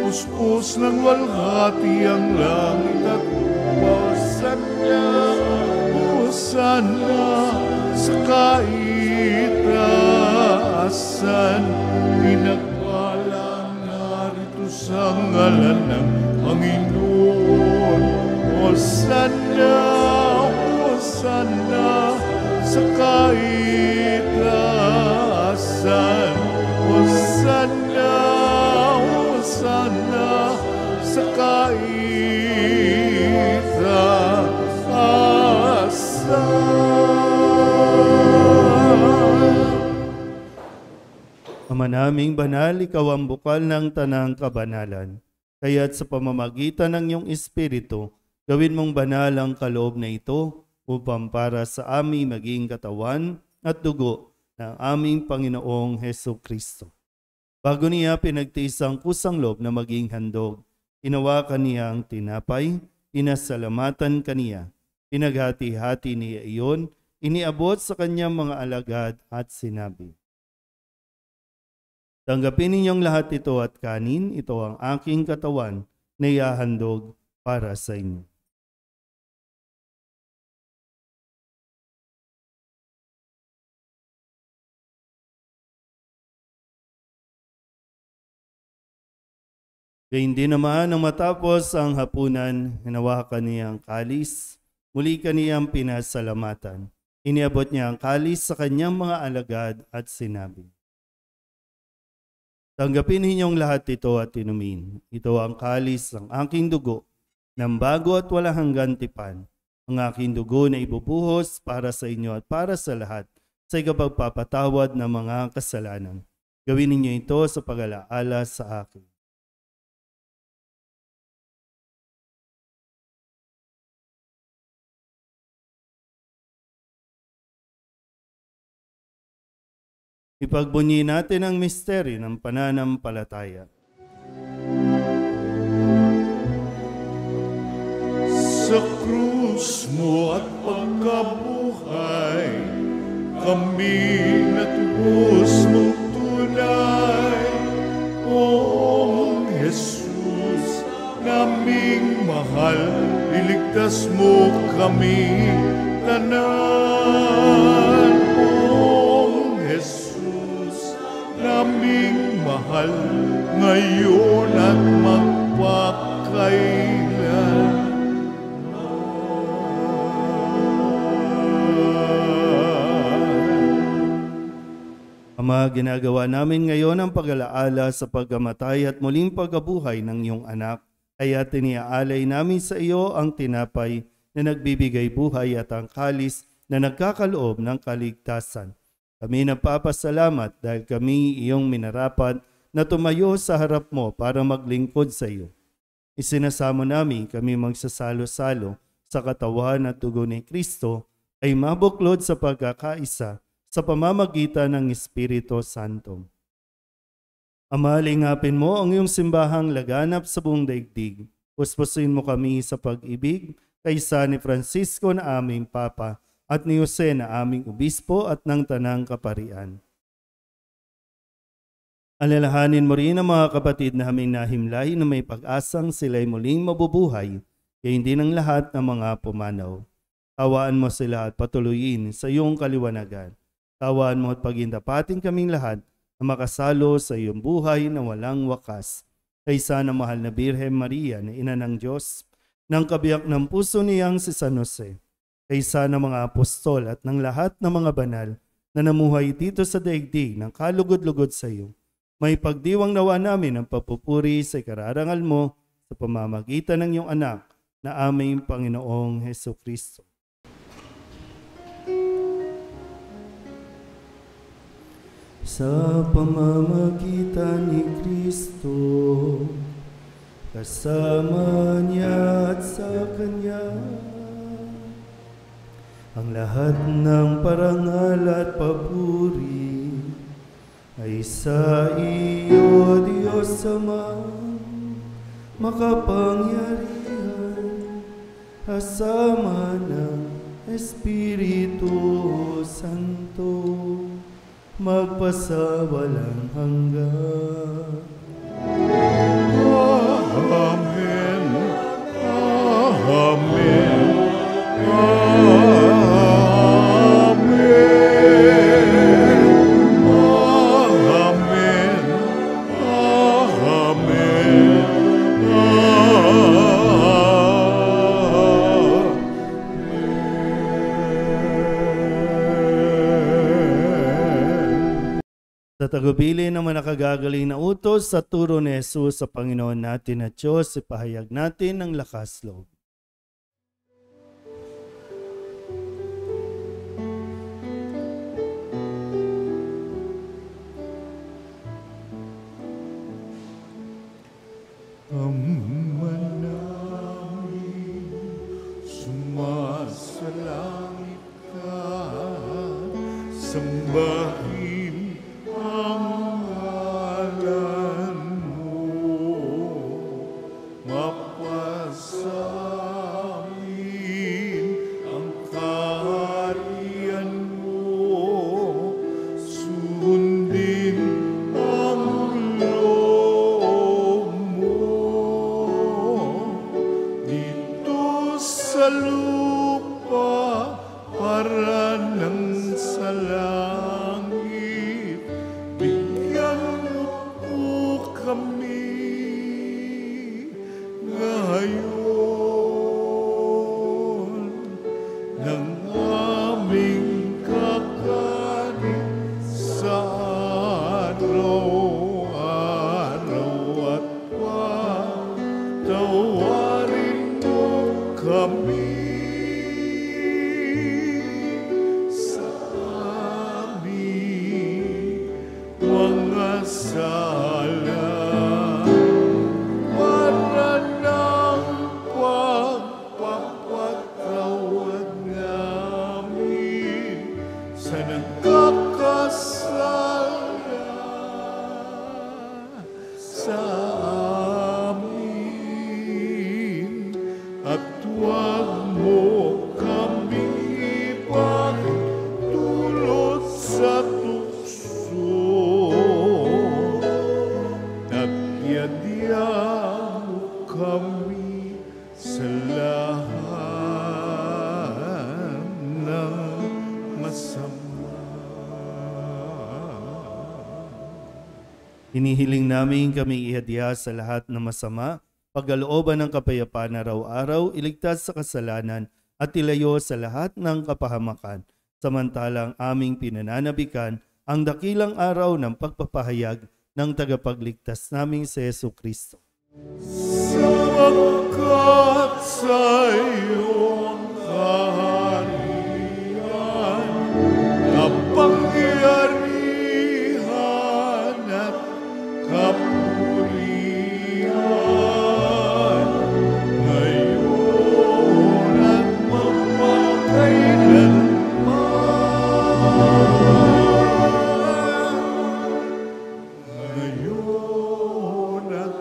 puspos ng walhati ang langit at lupa. Hosanna sa kaitaasan, pinagpalang narito sa ngalan ng Panginoon. Hosanna, Hosanna sa kaitaasan. Hosanna, Hosanna sa Ama naming banal, ikaw ang bukal ng tanang kabanalan. Kaya't sa pamamagitan ng iyong Espiritu, gawin mong banal ang kaloob na ito upang para sa aming maging katawan at dugo ng aming Panginoong Hesukristo. Bago niya pinagtiis ang kusang loob na maging handog, inawakan niya ang tinapay, inasalamatan kaniya, pinaghati-hati niya iyon, iniabot sa kanyang mga alagad at sinabi, "Tanggapin ninyong lahat ito at kanin, ito ang aking katawan na ihahandog para sa inyo." Gayun din naman nang matapos ang hapunan, hinawakan niya ang kalis, muli kaniyang pinasalamatan. Iniabot niya ang kalis sa kanyang mga alagad at sinabi, "Tanggapin ninyong lahat ito at inumin. Ito ang kalis ng aking dugo, ng bago at walang hanggan tipan. Ang aking dugo na ibubuhos para sa inyo at para sa lahat sa ikapagpapatawad ng mga kasalanan. Gawin ninyo ito sa pag-alaala sa akin." Ipagbunyi natin ang misteryo ng pananampalataya. Sa krus mo at pagkabuhay, kami natubos mong tunay. Poong Jesus, naming mahal, iligtas mo kami tanan. Poong Jesus, naming mahal, ngayon at magpakailan. Ama, ginagawa namin ngayon ang pag-alaala sa pagkamatay at muling pagkabuhay ng iyong anak, kaya tiniaalay namin sa iyo ang tinapay na nagbibigay buhay at ang kalis na nagkakaloob ng kaligtasan. Kami nagpapasalamat dahil kami iyong minarapat na tumayo sa harap mo para maglingkod sa iyo. Isinasamo namin kami magsasalo-salo sa katawan at dugo ni Kristo ay mabuklod sa pagkakaisa sa pamamagitan ng Espiritu Santo. Ama, lingapin mo ang iyong simbahang laganap sa buong daigdig. Puspusin mo kami sa pag-ibig kaysa ni Francisco na aming Papa at ni Jose na aming Obispo at ng Tanang Kaparian. Alalahanin mo rin ang mga kapatid na aming nahimlay na may pag-asang sila'y muling mabubuhay, kaya hindi ng lahat ng mga pumanaw. Tawaan mo sila at patuloyin sa iyong kaliwanagan. Tawaan mo at pagindapatin kaming lahat na makasalo sa iyong buhay na walang wakas. Kaysa na mahal na Birhen Maria na ina ng Diyos, ng kabiyak ng puso niyang si San Jose, kaysa ng mga apostol at ng lahat ng mga banal na namuhay dito sa daigdig ng kalugod-lugod sa iyo. May pagdiwang nawa namin ang papupuri sa ikararangal mo sa pamamagitan ng iyong anak na aming Panginoong Hesukristo. Sa pamamagitan ni Kristo, kasama niya at sa Kanya, ang lahat ng parangal at papuri ay sa iyo, Diyos Ama, makapangyarihan, kasama ng Espiritu Santo, magpasawalang hanggan. Amen. Amen. Sa tagubilin ng mga nakagagaling na utos sa turo ni Jesus sa Panginoon natin at Diyos, ipahayag natin ang lakas loob. Ama namin, sumasalangit ka, sambahin ang ngalan mo, mapasamin ang kaharian mo, sundin ang loob mo dito sa lupa para nang sa langit. Bigyan mo po kami ngayon ng aming kakanin sa araw-araw at patawarin mo kami sa aming mga sala, para ng pagpapatawad namin sa nagkakasala sa amin, at huwag mo kaming ipagdulot sa tukso, at yadya mo kami sa lahat ng masama. Hinihiling namin kami ihadya sa lahat ng masama, pagkalooban ng kapayapaan araw-araw, iligtas sa kasalanan at ilayo sa lahat ng kapahamakan. Samantalang aming pinananabikan ang dakilang araw ng pagpapahayag ng tagapagligtas naming si Hesukristo. Sapagkat sa iyong kaharian, kapangyarihan at kapurihan, ngayon at magpakailanman. Ngayon at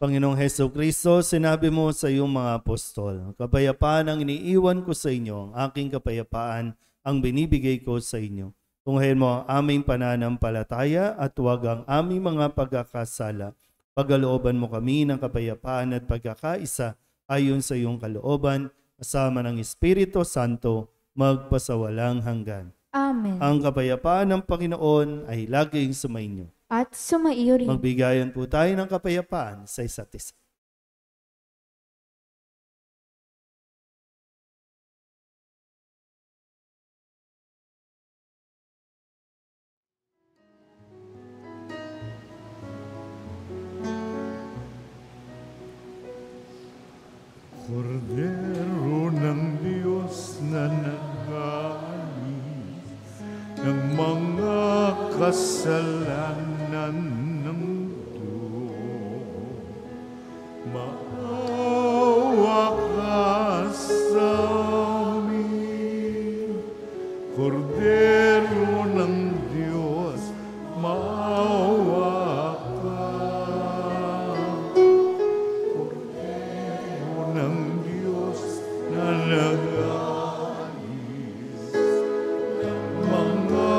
Panginoong Hesukristo, sinabi mo sa iyong mga apostol, kapayapaan ang iniiwan ko sa inyo, ang aking kapayapaan ang binibigay ko sa inyo. Tunghayin mo ang aming pananampalataya at huwag ang aming mga pagkakasala. Pagkalooban mo kami ng kapayapaan at pagkakaisa ayon sa iyong kalooban, kasama ng Espiritu Santo, magpasawalang hanggan. Amen. Ang kapayapaan ng Panginoon ay laging sumainyo. At sumaiyo rin. Magbigayan po tayo ng kapayapaan sa isa't isa. Kordero ng Diyos na nag-alis ng mga kasalanan ng mundo, maawa ka sa amin. Kordero ng Diyos, maawa ka. Kordero ng Diyos na nag-alis ng mga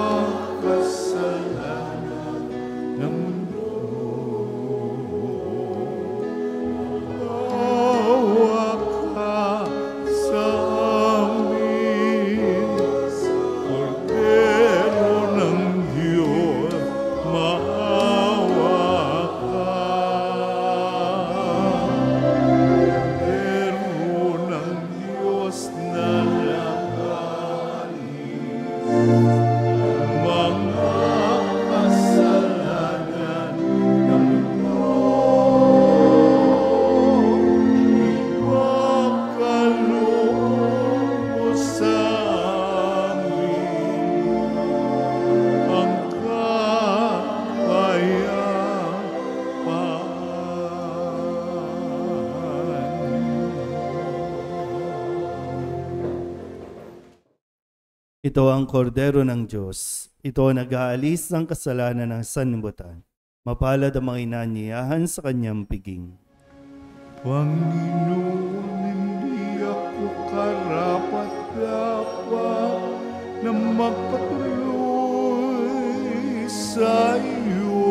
kasalanan ng mundo, maawa ka sa amin. Kordero ng Diyos, maawa ka. Kordero ng Diyos na nag-alis mga kasalanan ng mundo, ipagkaloob mo sa amin ang kapayapaan. Ito ang kordero ng Diyos. Ito ang nag-aalis ng kasalanan ng sanlibutan. Mapalad ang mga inanyayahan sa kanyang piging. Panginoon, hindi ako karapat-dapat na magpatuloy sa iyo.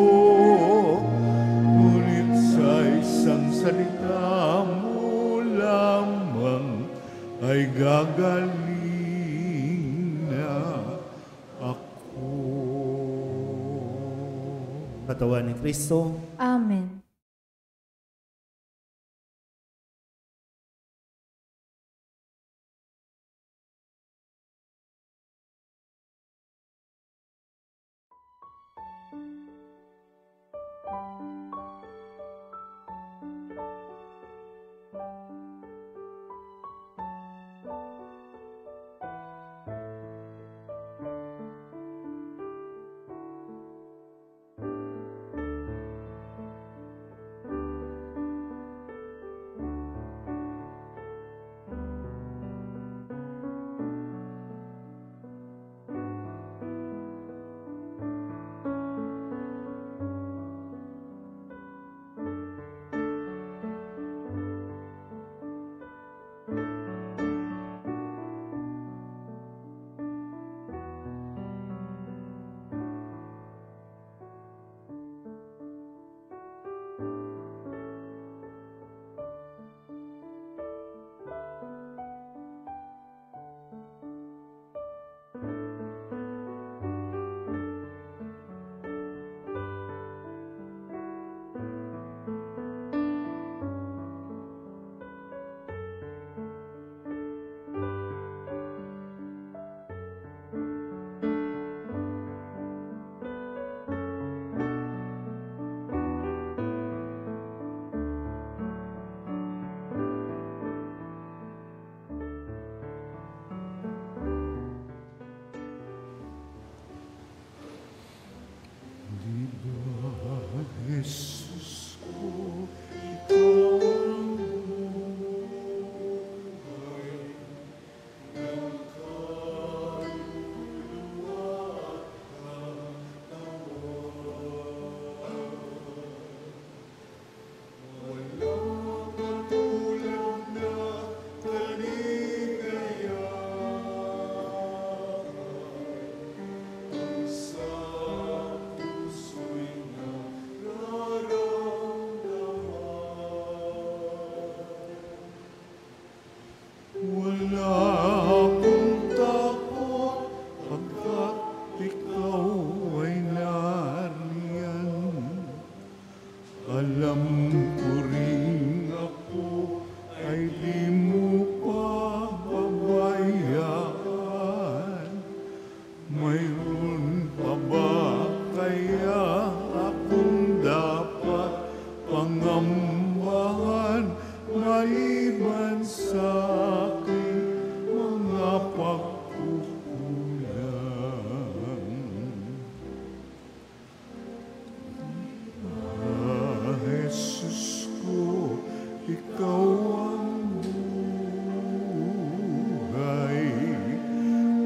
Ngunit sa isang salita mo lamang ay gagaling na ako. Katawan ni Kristo, Amen.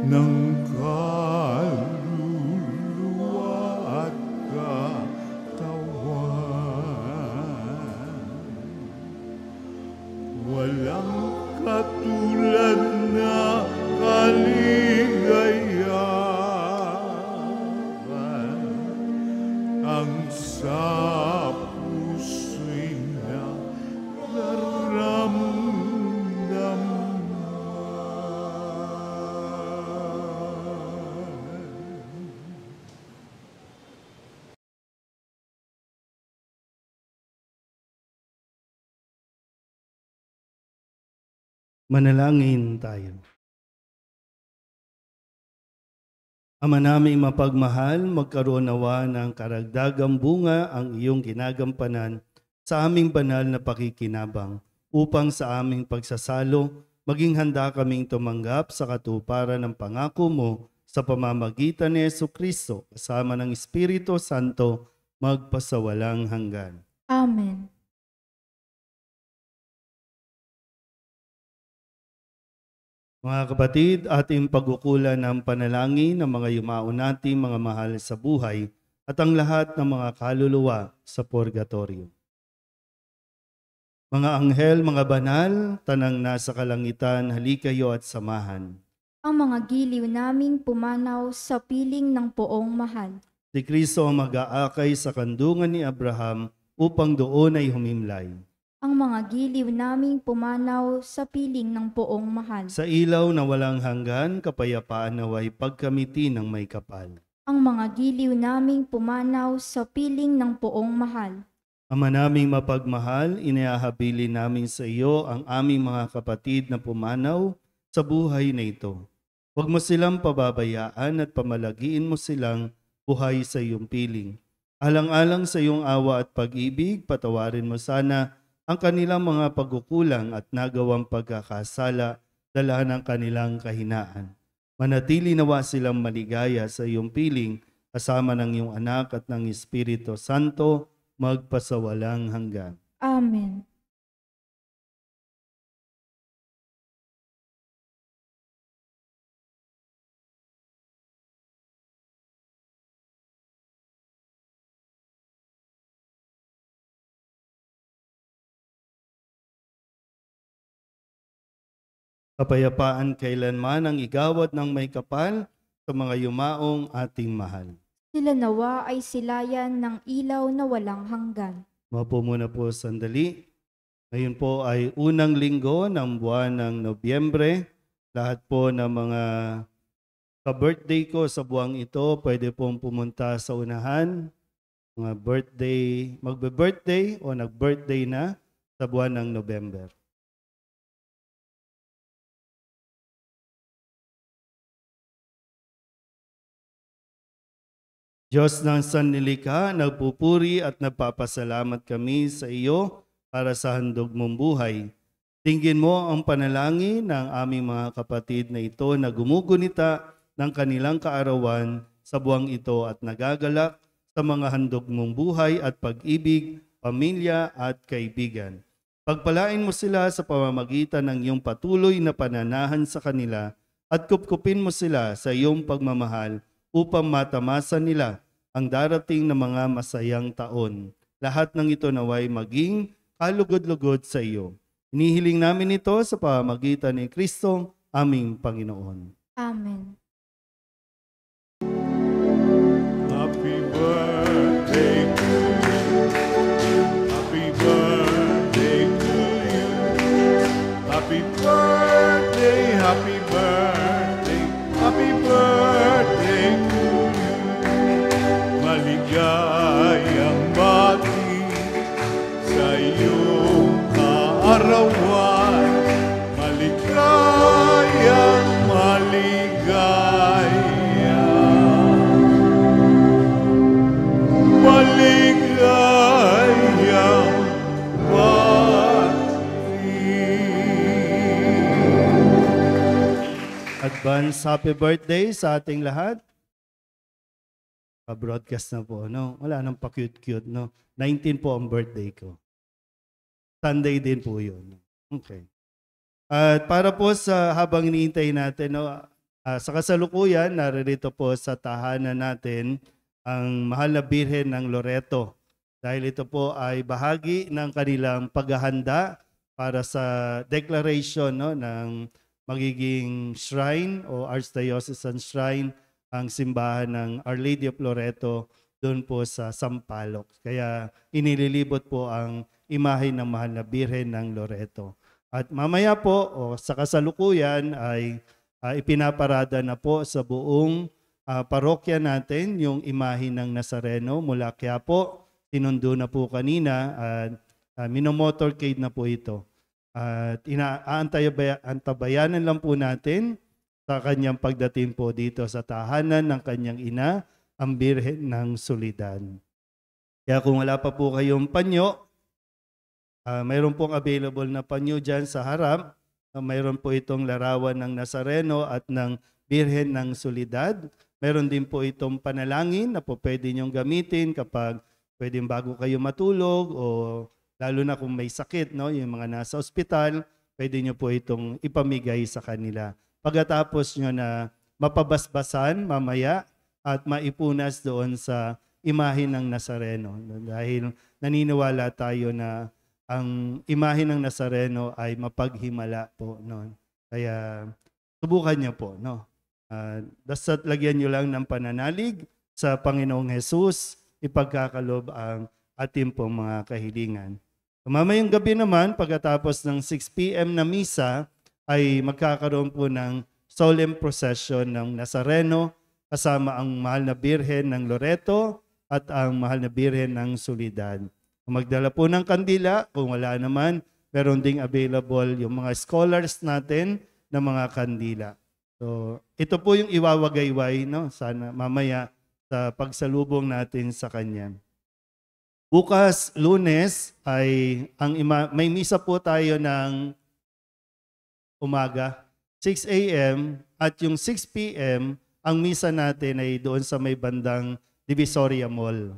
ng kaluluwa at katawan. Walang katulad na kaligayahan ang sa puso'y nararamdaman. Manalangin tayo. Ama naming mapagmahal, magkaroon nawa ng karagdagang bunga ang iyong ginagampanan sa aming banal na pakikinabang upang sa aming pagsasalo, maging handa kaming tumanggap sa katuparan ng pangako mo sa pamamagitan ni Jesucristo kasama ng Espiritu Santo magpasawalang hanggan. Amen. Mga kapatid, ating pagkukulan ng panalangin ng mga yumao nating mga mahal sa buhay at ang lahat ng mga kaluluwa sa purgatorio. Mga anghel, mga banal, tanang nasa kalangitan, halikayo at samahan. Ang mga giliw naming pumanaw sa piling ng poong mahal. Si Kristo ang mag-aakay sa kandungan ni Abraham upang doon ay humimlay. Ang mga giliw naming pumanaw sa piling ng poong mahal. Sa ilaw na walang hanggan, kapayapaan naway pagkamiti ng may kapal. Ang mga giliw naming pumanaw sa piling ng poong mahal. Ama naming mapagmahal, iniahabilin namin sa iyo ang aming mga kapatid na pumanaw sa buhay na ito. Huwag mo silang pababayaan at pamalagiin mo silang buhay sa iyong piling. Alang-alang sa iyong awa at pag-ibig, patawarin mo sana ang kanilang mga pagkukulang at nagawang pagkakasala dala ng kanilang kahinaan. Manatili nawa silang maligaya sa iyong piling kasama ng iyong anak at ng Espiritu Santo magpasawalang hanggan. Amen. Kapayapaan kailanman ang igawad ng may kapal sa mga yumaong ating mahal. Sila nawa ay silayan ng ilaw na walang hanggan. Mapo muna po sandali. Ngayon po ay unang linggo ng buwan ng Nobyembre. Lahat po ng mga ka-birthday ko sa buwang ito, pwede pong pumunta sa unahan. Mga birthday, magbe-birthday o nag-birthday na sa buwan ng November. Diyos ng sanlilikha, nagpupuri at nagpapasalamat kami sa iyo para sa handog mong buhay. Tingin mo ang panalangin ng aming mga kapatid na ito na gumugunita ng kanilang kaarawan sa buwang ito at nagagalak sa mga handog mong buhay at pag-ibig, pamilya at kaibigan. Pagpalain mo sila sa pamamagitan ng iyong patuloy na pananahan sa kanila at kupkupin mo sila sa iyong pagmamahal upang matamasan nila ang darating na mga masayang taon. Lahat ng ito naway maging kalugod-lugod sa iyo. Inihiling namin ito sa pamamagitan ni Kristo, aming Panginoon. Amen. Happy birthday to you. Happy birthday to you. Happy birthday, happy birthday, happy birthday to you. Maligayang bati sa iyong kaarawan. Maligayang maligaya. Maligayang bati. Advance happy birthday sa ating lahat. Pa-broadcast na po, no? Wala nang pa-cute-cute, no? 19 po ang birthday ko. Sunday din po yun. Okay. At para po sa habang iniintay natin, no, Sa kasalukuyan, naririto po sa tahanan natin ang mahal na Birhen ng Loreto. Dahil ito po ay bahagi ng kanilang paghahanda para sa declaration ng magiging shrine o Archdiocesan Shrine, ang simbahan ng Our Lady of Loreto doon po sa Sampaloc. Kaya inililibot po ang imahe ng mahal na Birhen ng Loreto. At mamaya po sa kasalukuyan ay ipinaparada na po sa buong parokya natin yung imahe ng Nazareno mula Quiapo. Sinundo na po kanina at minomotorcade na po ito. At antabayanan lang po natin sa kanyang pagdating po dito sa tahanan ng kanyang ina, ang Birhen ng Soledad. Kaya kung wala pa po kayong panyo, mayroon pong available na panyo dyan sa harap. Mayroon po itong larawan ng Nazareno at ng Birhen ng Soledad. Mayroon din po itong panalangin na po pwede niyong gamitin kapag pwedeng bago kayo matulog o lalo na kung may sakit, yung mga nasa ospital, pwede niyo po itong ipamigay sa kanila. Pagkatapos nyo na mapabasbasan mamaya at maipunas doon sa imahe ng Nazareno. Dahil naniniwala tayo na ang imahe ng Nazareno ay mapaghimala po. Kaya subukan niyo po. Basta't lagyan niyo lang ng pananalig sa Panginoong Jesus, ipagkakalob ang ating pong mga kahilingan. Mamayang gabi naman, pagkatapos ng 6 p.m. na misa, ay magkakaroon po ng solemn procession ng Nazareno kasama ang mahal na Birhen ng Loreto at ang mahal na Birhen ng Soledad. Magdala po ng kandila, kung wala naman, meron ding available yung mga scholars natin na mga kandila. So, ito po yung iwawagayway, sana mamaya sa pagsalubong natin sa Kanya. Bukas, Lunes, ay may misa po tayo ng umaga, 6 a.m. at yung 6 p.m., ang misa natin ay doon sa may bandang Divisoria Mall.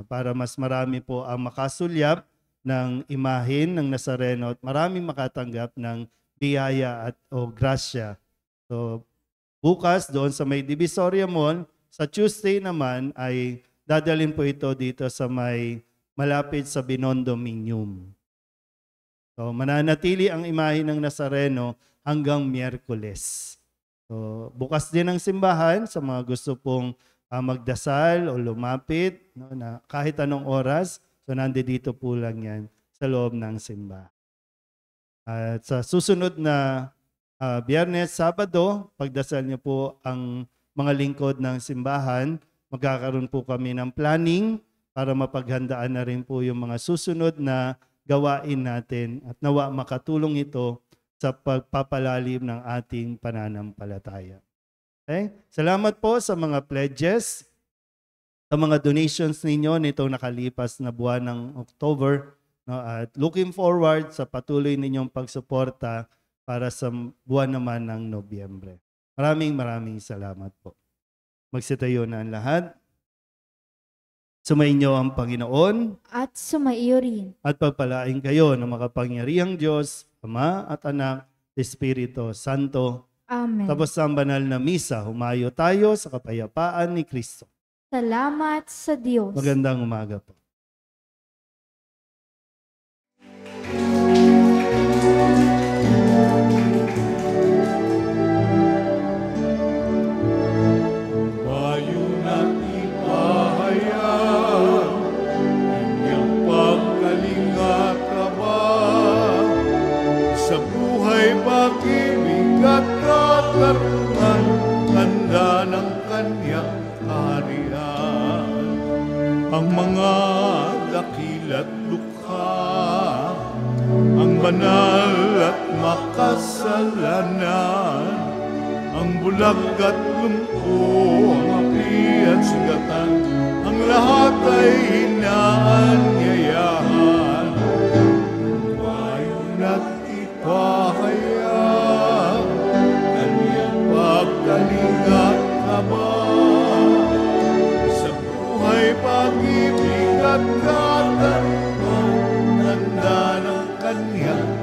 Para mas marami po ang makasulyap ng imahin ng Nazareno at maraming makatanggap ng biyaya o grasya. So, bukas doon sa may Divisoria Mall, sa Tuesday naman ay dadalhin po ito dito sa may malapit sa Binondo Minium. So, mananatili ang imahe ng Nazareno hanggang Miyerkules. So, bukas din ang simbahan sa mga gusto pong magdasal o lumapit na kahit anong oras. So, nandito po lang yan sa loob ng simbahan. At sa susunod na Biyernes, Sabado, pagdasal niyo po ang mga lingkod ng simbahan. Magkakaroon po kami ng planning para mapaghandaan na rin po yung mga susunod na gawain natin at nawa makatulong ito sa pagpapalalim ng ating pananampalataya. Okay? Salamat po sa mga pledges, sa mga donations ninyo nitong nakalipas na buwan ng October, at looking forward sa patuloy ninyong pagsuporta para sa buwan naman ng Nobyembre. Maraming salamat po. Magsitayo na ang lahat. Sumainyo ang Panginoon At sumaiyo rin. at pagpalain kayo ng makapangyarihang Diyos, Ama at Anak, Espiritu Santo. Amen. Tapos ang banal na misa, humayo tayo sa kapayapaan ni Kristo. Salamat sa Diyos. Magandang umaga po. Humayo na't ipahayag inyong pagkalinga kabang sa buhay, pag-ibig at katarungan, tanda ng kanyang kaharian. Ang mga dakila't lukha, ang banal at makasalanan, ang bulag at lumpo, ang api at sugatan, ang lahat ay inaanyayahan. Humayo na't ipahayag kanyang pagkalinga at kabang sa buhay, pag-ibig at katarungan, tanda ng kanyang